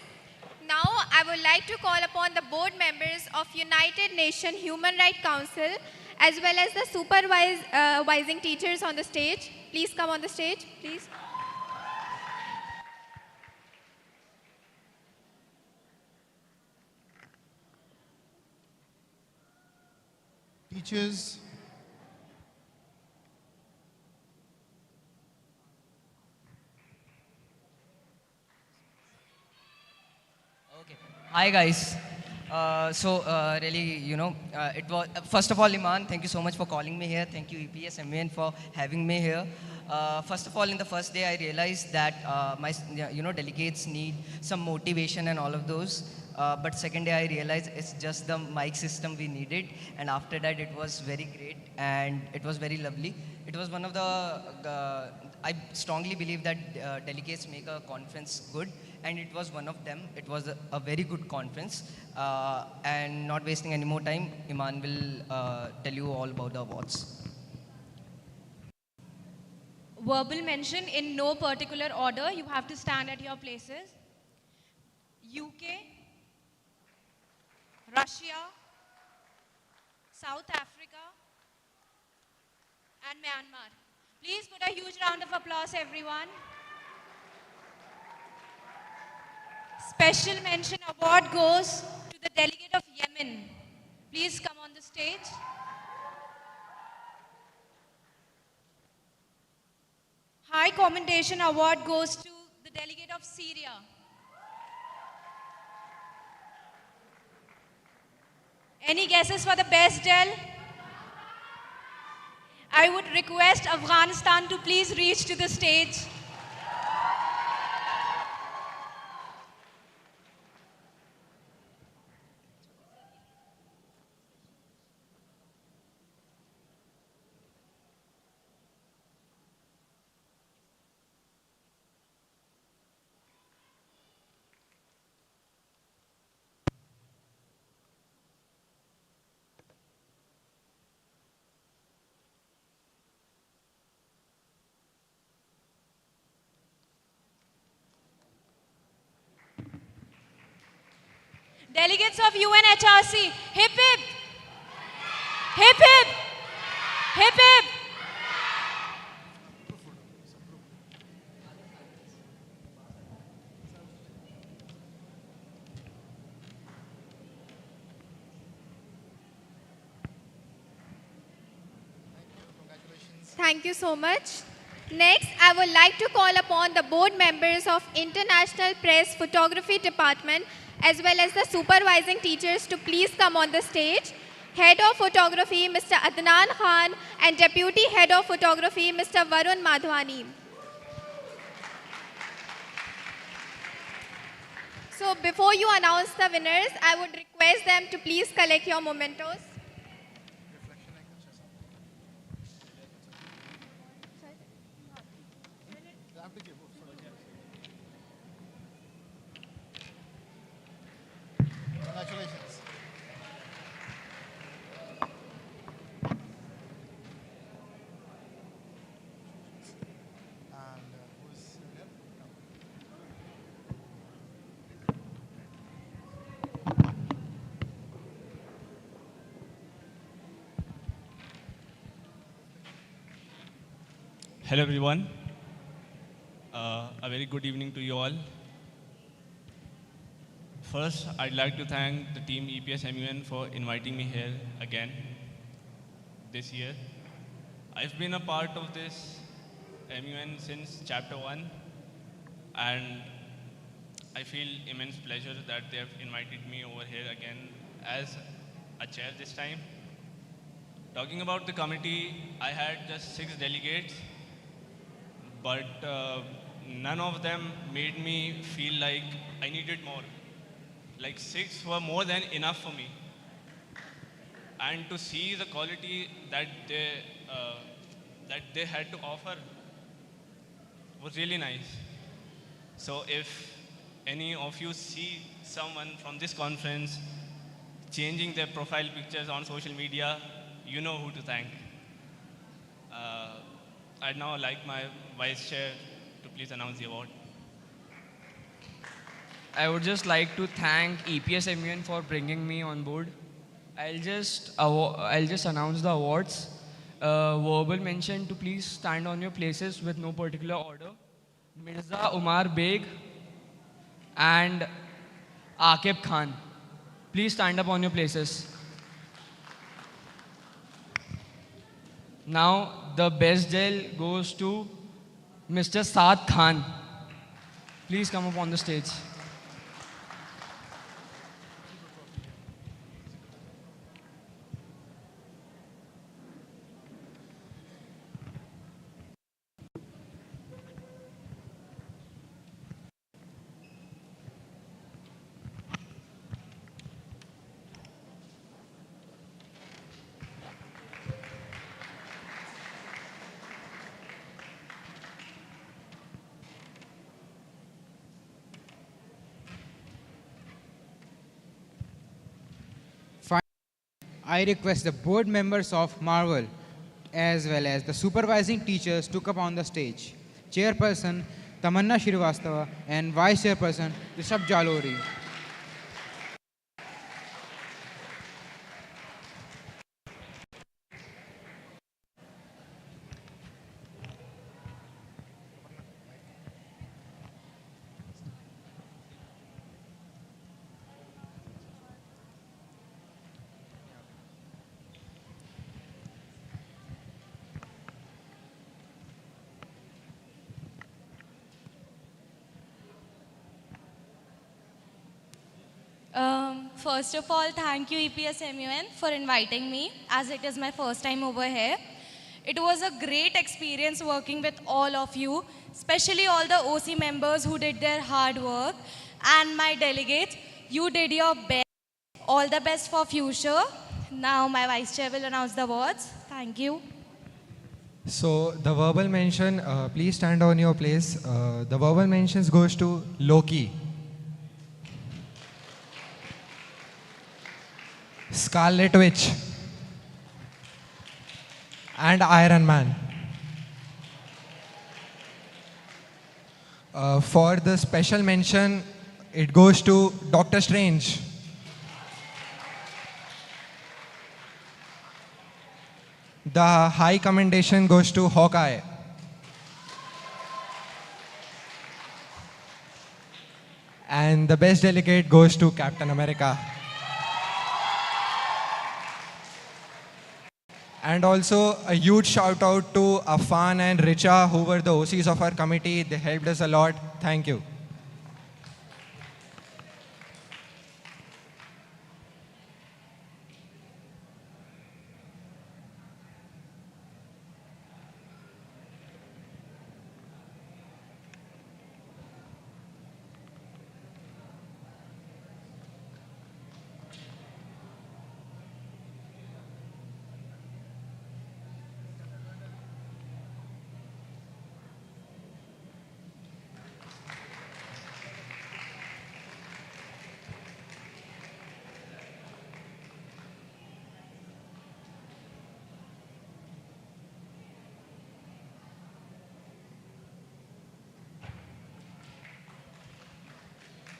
Now I would like to call upon the board members of United Nations Human Rights Council as well as the supervising teachers on the stage. Please come on the stage, please. Teachers, Hi guys. Really, it was first of all, Iman, thank you so much for calling me here. Thank you, EPS MUN, for having me here. First of all, in the first day, I realized that my delegates need some motivation and all of those. But second day, I realized it's just the mic system we needed, and after that, it was very great and it was very lovely. It was one of the I strongly believe that delegates make a conference good, and it was one of them. It was a very good conference. And not wasting any more time, Iman will tell you all about the awards. Verbal mention in no particular order. You have to stand at your places. UK, Russia, South Africa, and Myanmar. Please put a huge round of applause, everyone. Special mention award goes to the delegate of Yemen. Please come on the stage. High commendation award goes to the delegate of Syria. Any guesses for the best del? I would request Afghanistan to please reach to the stage. Delegates of UNHRC, hip hip, hip hip, hip hip. Thank you so much. Next, I would like to call upon the board members of International Press Photography Department as well as the supervising teachers to please come on the stage. Head of Photography, Mr. Adnan Khan, and Deputy Head of Photography, Mr. Varun Madhwani. So before you announce the winners, I would request them to please collect your mementos. Congratulations. And who's here? Hello everyone. A very good evening to you all. First, I'd like to thank the team EPS MUN for inviting me here again this year. I've been a part of this MUN since chapter 1, and I feel immense pleasure that they have invited me over here again as a chair this time. Talking about the committee, I had just 6 delegates, but none of them made me feel like I needed more. Like 6 were more than enough for me. And to see the quality that they had to offer was really nice. So if any of you see someone from this conference changing their profile pictures on social media, you know who to thank. I'd now like my vice chair to please announce the award. I would just like to thank EPS MUN for bringing me on board. I'll just announce the awards. Verbal mention to please stand on your places with no particular order. Mirza Umar Beg and Akib Khan. Please stand up on your places. Now the best gel goes to Mr. Saad Khan. Please come up on the stage. I request the board members of Marvel as well as the supervising teachers to come on the stage. Chairperson Tamanna Shrivastava and Vice Chairperson Rishabh Jalori. First of all, thank you EPS MUN for inviting me, as it is my first time over here. It was a great experience working with all of you, especially all the OC members who did their hard work, and my delegates. You did your best. All the best for future. Now my vice chair will announce the awards. Thank you. So the verbal mention, please stand on your place. The verbal mentions goes to Loki, Scarlet Witch, and Iron Man. For the special mention, it goes to Doctor Strange. The high commendation goes to Hawkeye. And the best delegate goes to Captain America. And also a huge shout out to Afan and Richa, who were the OCs of our committee. They helped us a lot. Thank you.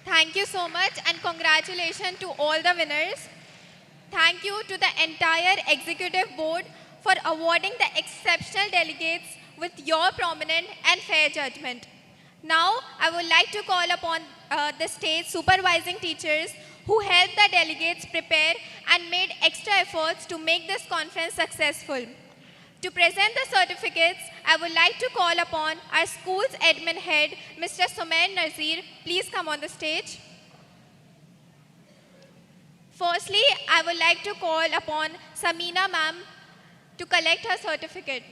Thank you so much and congratulations to all the winners. Thank you to the entire executive board for awarding the exceptional delegates with your prominent and fair judgment. Now, I would like to call upon the state supervising teachers who helped the delegates prepare and made extra efforts to make this conference successful. To present the certificates, I would like to call upon our school's admin head, Mr. Sumair Nazir. Please come on the stage. Firstly, I would like to call upon Samina ma'am to collect her certificate.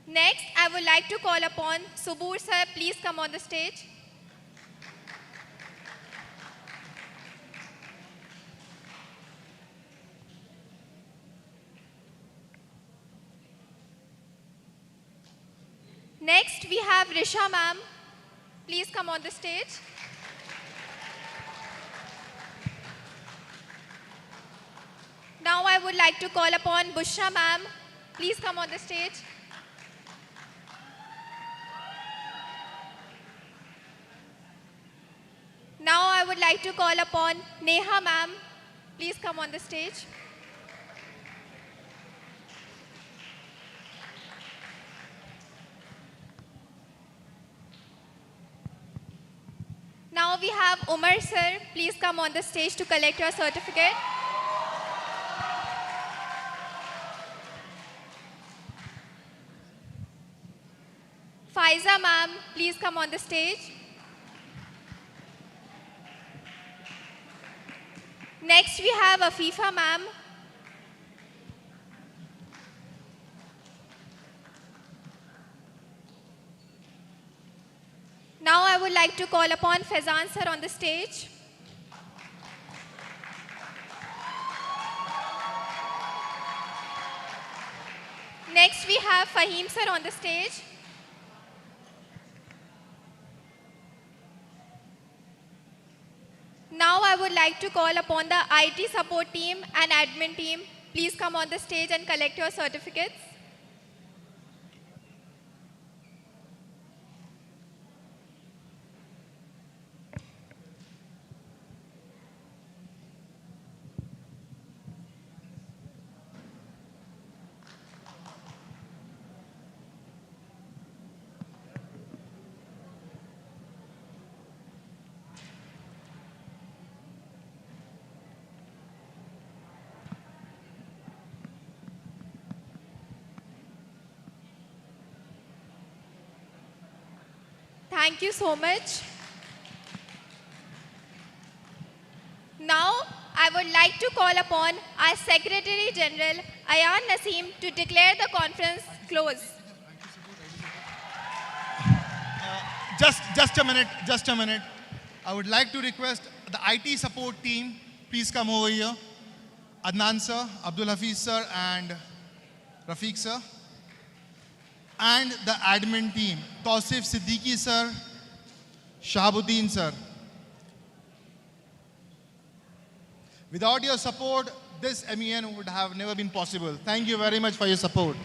Next, I would like to call upon Subur sir. Please come on the stage. Next, we have Risha ma'am. Please come on the stage. Now I would like to call upon Bushra ma'am. Please come on the stage. Now I would like to call upon Neha ma'am. Please come on the stage. Now we have Umar sir. Please come on the stage to collect your certificate. Faiza ma'am, please come on the stage. Next we have Afifa ma'am. Now I would like to call upon Faizan sir on the stage. Next we have Fahim sir on the stage. Now I would like to call upon the IT support team and admin team. Please come on the stage and collect your certificates. Thank you so much. Now, I would like to call upon our Secretary General, Ayan Naseem, to declare the conference closed. Just a minute. I would like to request the IT support team, please come over here. Adnan sir, Abdul Hafiz sir, and Rafiq sir. And the admin team, Tausif Siddiqui sir, Shahabuddin sir. Without your support, this MEN would have never been possible. Thank you very much for your support.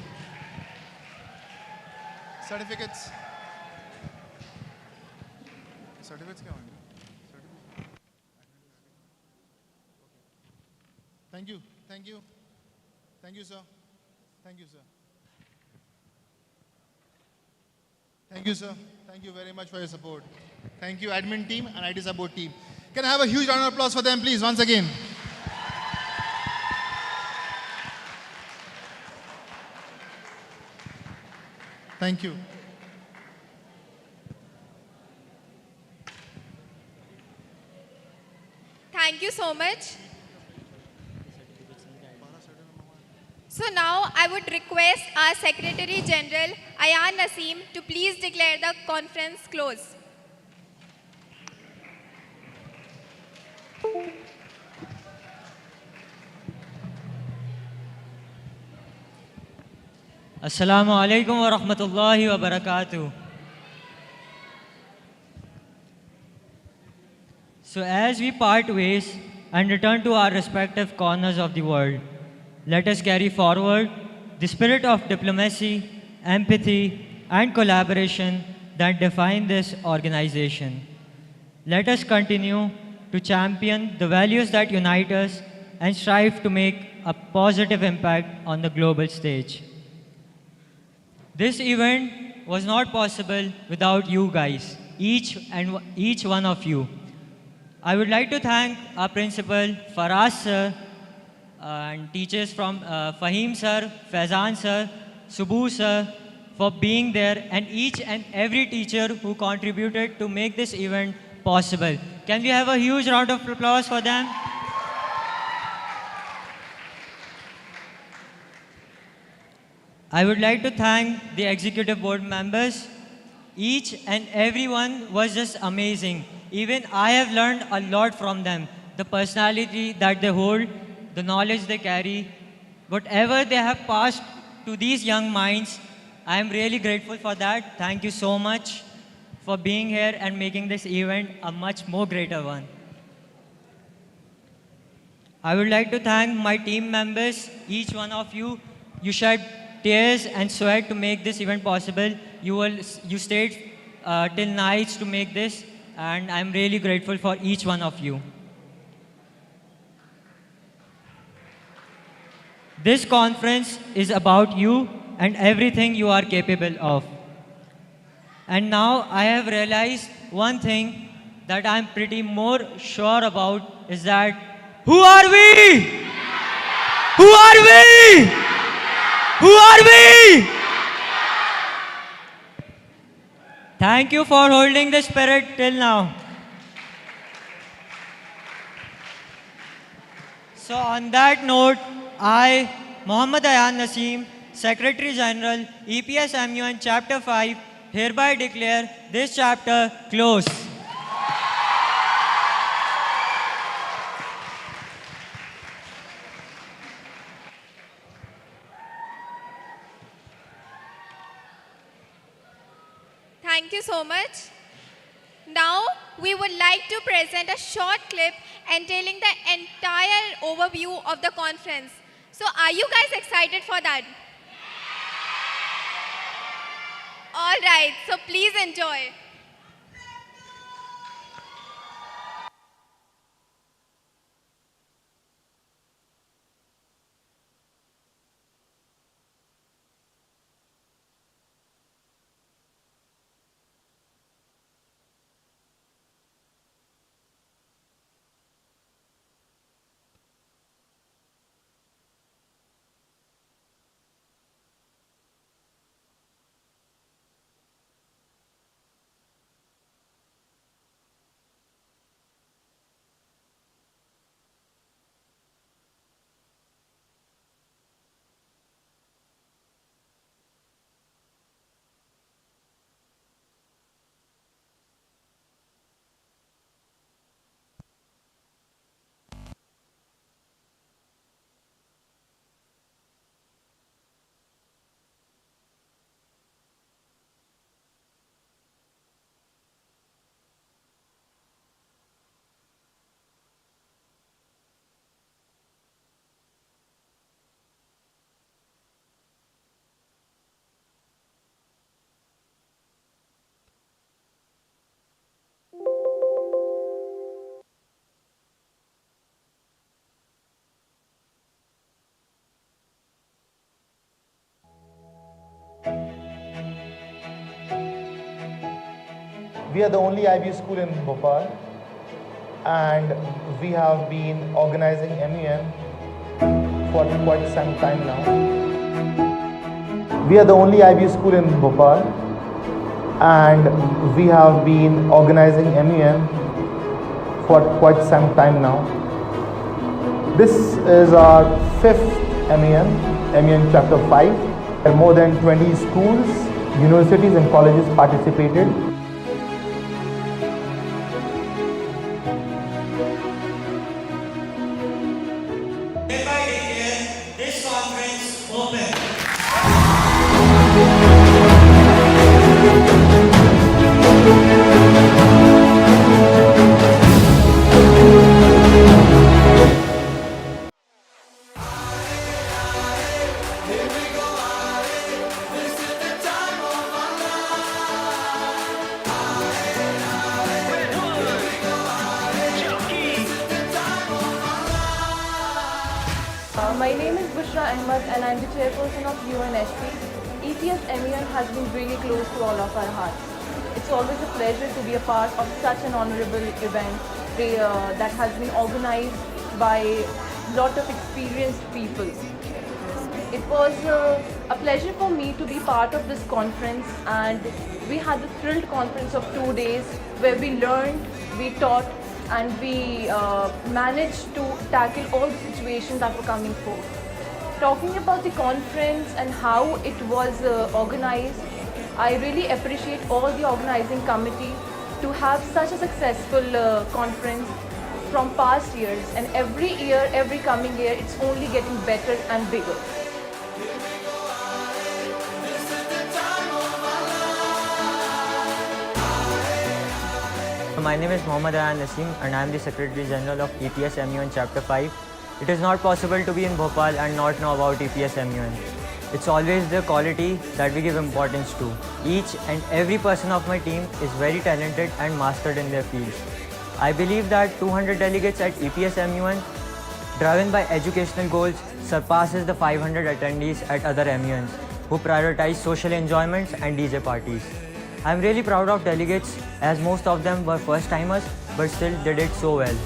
Certificates. Certificates come on. Thank you, sir. Thank you, sir. Thank you, sir. Thank you very much for your support. Thank you, admin team and IT support team. Can I have a huge round of applause for them, please, once again? Thank you. Thank you so much. So now I would request our Secretary General Ayan Naseem to please declare the conference closed. Assalamu alaikum wa rahmatullahi wa barakatuh. So as we part ways and return to our respective corners of the world, let us carry forward the spirit of diplomacy, empathy, and collaboration that define this organization. Let us continue to champion the values that unite us and strive to make a positive impact on the global stage. This event was not possible without you guys, each one of you. I would like to thank our principal, Faraz sir, and teachers from Fahim sir, Faizan sir, Subbu sir, for being there, and each and every teacher who contributed to make this event possible. Can we have a huge round of applause for them? I would like to thank the executive board members. Each and everyone was just amazing. Even I have learned a lot from them. The personality that they hold, the knowledge they carry, whatever they have passed to these young minds, I am really grateful for that. Thank you so much for being here and making this event a much more greater one. I would like to thank my team members, each one of you. You shed tears and sweat to make this event possible. You stayed till nights to make this, and I'm really grateful for each one of you. This conference is about you and everything you are capable of. And now I have realized one thing that I'm pretty more sure about is that who are we? Who are we? Who are we? Thank you for holding the spirit till now. So on that note, I, Muhammad Ayan Naseem, Secretary General, EPS MUN Chapter 5, hereby declare this chapter closed. Thank you so much. Now, we would like to present a short clip entailing the entire overview of the conference. So, are you guys excited for that? All right, so please enjoy. We are the only IB school in Bhopal, and we have been organizing MUN for quite some time now. We are the only IB school in Bhopal, and we have been organizing MUN for quite some time now. This is our 5th MUN Chapter 5. More than 20 schools, universities and colleges participated. Hereby declare this conference open. My name is Bushra Ahmed and I am the chairperson of UNSP. EPS MUN has been really close to all of our hearts. It's always a pleasure to be a part of such an honorable event that has been organized by a lot of experienced people. It was a pleasure for me to be part of this conference, and we had a thrilled conference of 2 days where we learned, we taught, and we managed to tackle all the situations that were coming forth. Talking about the conference and how it was organized, I really appreciate all the organizing committee to have such a successful conference from past years, and every year, every coming year, it's only getting better and bigger. My name is Mohammad Ayan Naseem and I am the Secretary General of EPS MUN Chapter 5. It is not possible to be in Bhopal and not know about EPS MUN. It's always the quality that we give importance to. Each and every person of my team is very talented and mastered in their fields. I believe that 200 delegates at EPS MUN, driven by educational goals, surpasses the 500 attendees at other MUNs who prioritize social enjoyments and DJ parties. I'm really proud of delegates as most of them were first timers but still did it so well.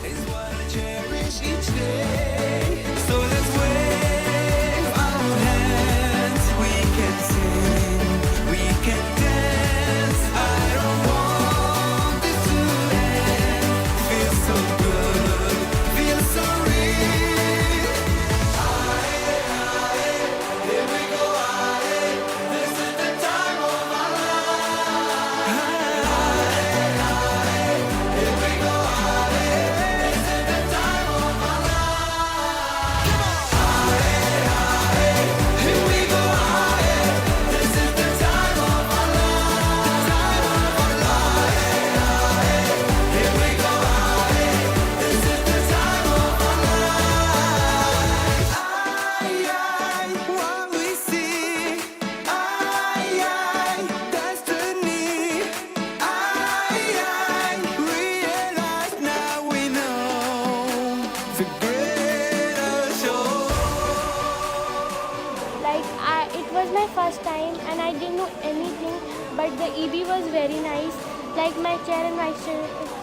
It was my first time and I didn't know anything, but the EB was very nice. Like my chair and vice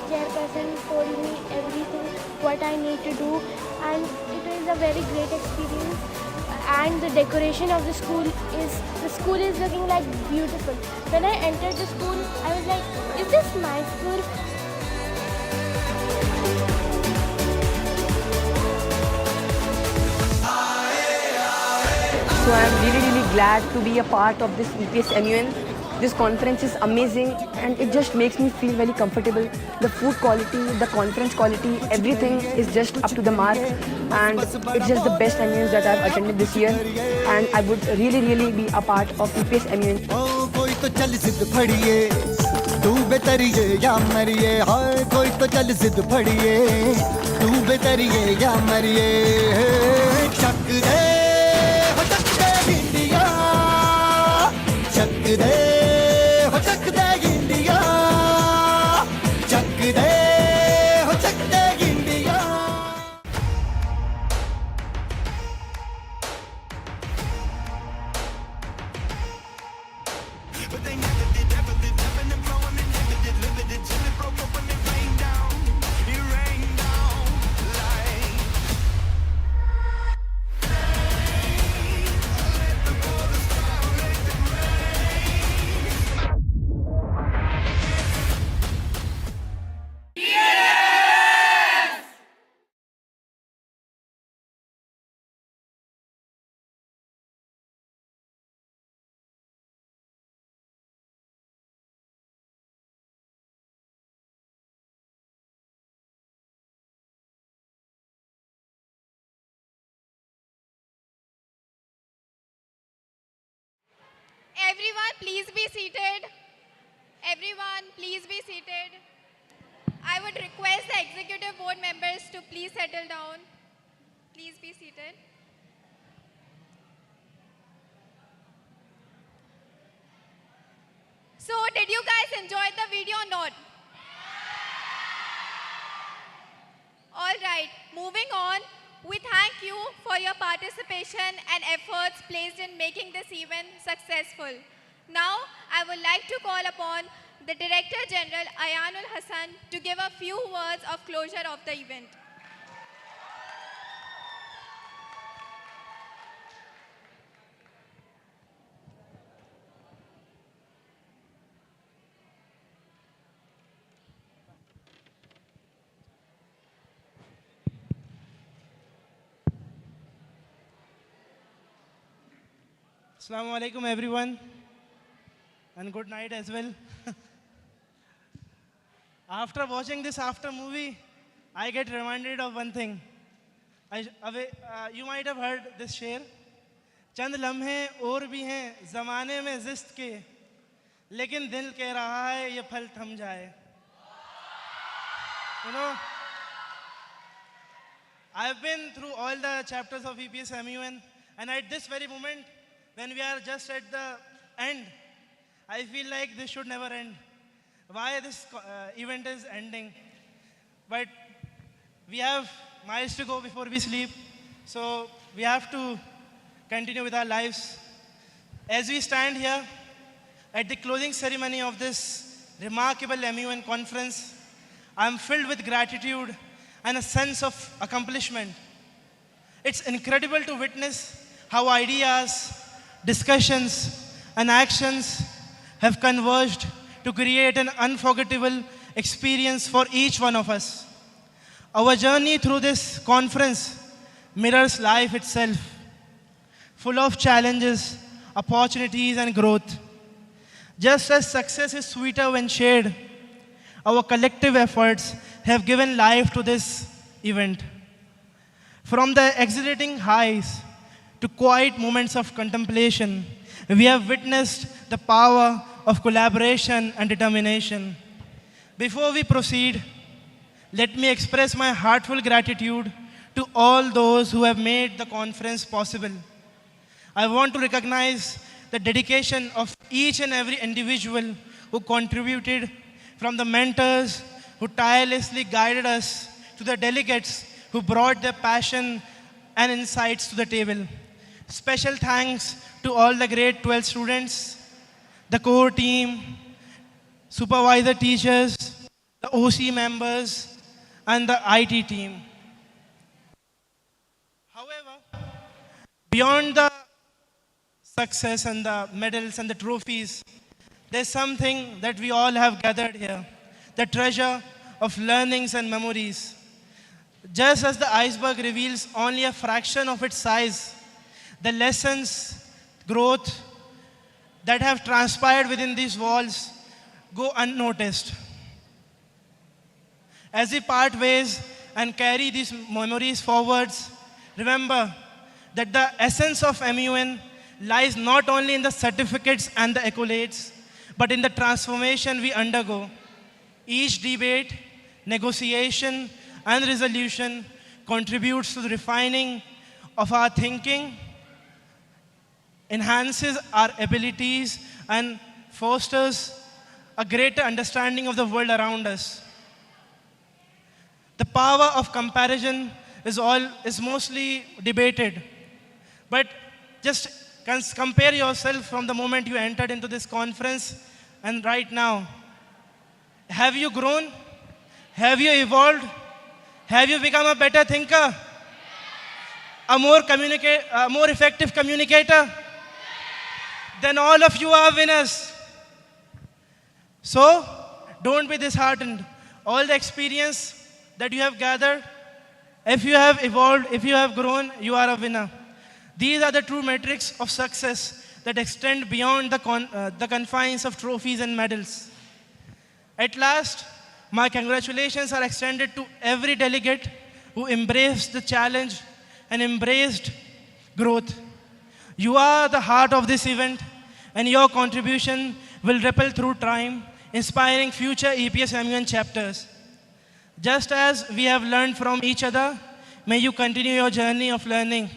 chairperson told me everything what I need to do, and it was a very great experience. And the decoration of the school is looking like beautiful. When I entered the school, I was like, is this my school? So I'm really glad to be a part of this EPS MUN. This conference is amazing and it just makes me feel very comfortable. The food quality, the conference quality, everything is just up to the mark, and it's just the best MUNs that I've attended this year, and I would really be a part of EPS MUN. कोई तो चल जिद फड़िए तू बेतरिए या मरिए हाय कोई तो चल जिद फड़िए तू बेतरिए या मरिए चक दे हो चक दे इंडिया चक दे हो चक दे इंडिया चक दे हो चक दे India But they never did, never lived, never been flowing and never did live it. Everyone, please be seated. Everyone, please be seated. I would request the executive board members to please settle down. Please be seated. So, did you guys enjoy the video or not? All right, moving on. We thank you for your participation and efforts placed in making this event successful. Now, I would like to call upon the Director General Ayanul Hassan to give a few words of closure of the event. Assalamu alaikum everyone, and good night as well. After watching this after movie, I get reminded of one thing. You might have heard this share. चंद लम्हे और भी हैं ज़माने में ज़िस्त के, लेकिन दिल कह रहा है ये फल थम जाए. You know, I've been through all the chapters of EPS MUN, and at this very moment, when we are just at the end, I feel like this should never end. Why this event is ending? But we have miles to go before we sleep, so we have to continue with our lives. As we stand here at the closing ceremony of this remarkable MUN conference, I am filled with gratitude and a sense of accomplishment. It's incredible to witness how ideas, discussions, and actions have converged to create an unforgettable experience for each one of us. Our journey through this conference mirrors life itself, full of challenges, opportunities, and growth. Just as success is sweeter when shared, our collective efforts have given life to this event. From the exhilarating highs to quiet moments of contemplation, we have witnessed the power of collaboration and determination. Before we proceed, let me express my heartfelt gratitude to all those who have made the conference possible. I want to recognize the dedication of each and every individual who contributed, from the mentors who tirelessly guided us to the delegates who brought their passion and insights to the table. Special thanks to all the grade 12 students, the core team, supervisor teachers, the OC members, and the IT team. However, beyond the success and the medals and the trophies, there's something that we all have gathered here, the treasure of learnings and memories. Just as the iceberg reveals only a fraction of its size, the lessons, growth that have transpired within these walls go unnoticed. As we part ways and carry these memories forwards, remember that the essence of MUN lies not only in the certificates and the accolades, but in the transformation we undergo. Each debate, negotiation, and resolution contributes to the refining of our thinking, enhances our abilities, and fosters a greater understanding of the world around us. The power of comparison is mostly debated, but just compare yourself from the moment you entered into this conference and right now. Have you grown? Have you evolved? Have you become a better thinker? A more effective communicator? Then all of you are winners. So, don't be disheartened. All the experience that you have gathered, if you have evolved, if you have grown, you are a winner. These are the true metrics of success that extend beyond the confines of trophies and medals. At last, my congratulations are extended to every delegate who embraced the challenge and embraced growth. You are the heart of this event. and your contribution will ripple through time, inspiring future EPS MUN chapters. Just as we have learned from each other, may you continue your journey of learning.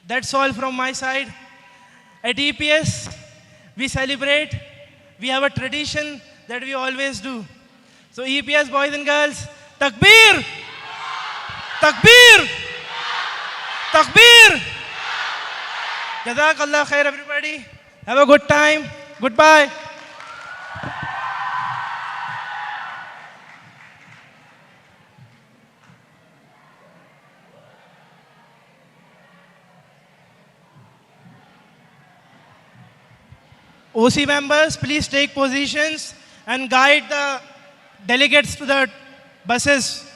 That's all from my side. At EPS, we celebrate. We have a tradition that we always do. So EPS boys and girls, Takbir! Takbir! Takbir! Jazakallah khair everybody. Have a good time. Goodbye. OC members, please take positions and guide the delegates to the buses.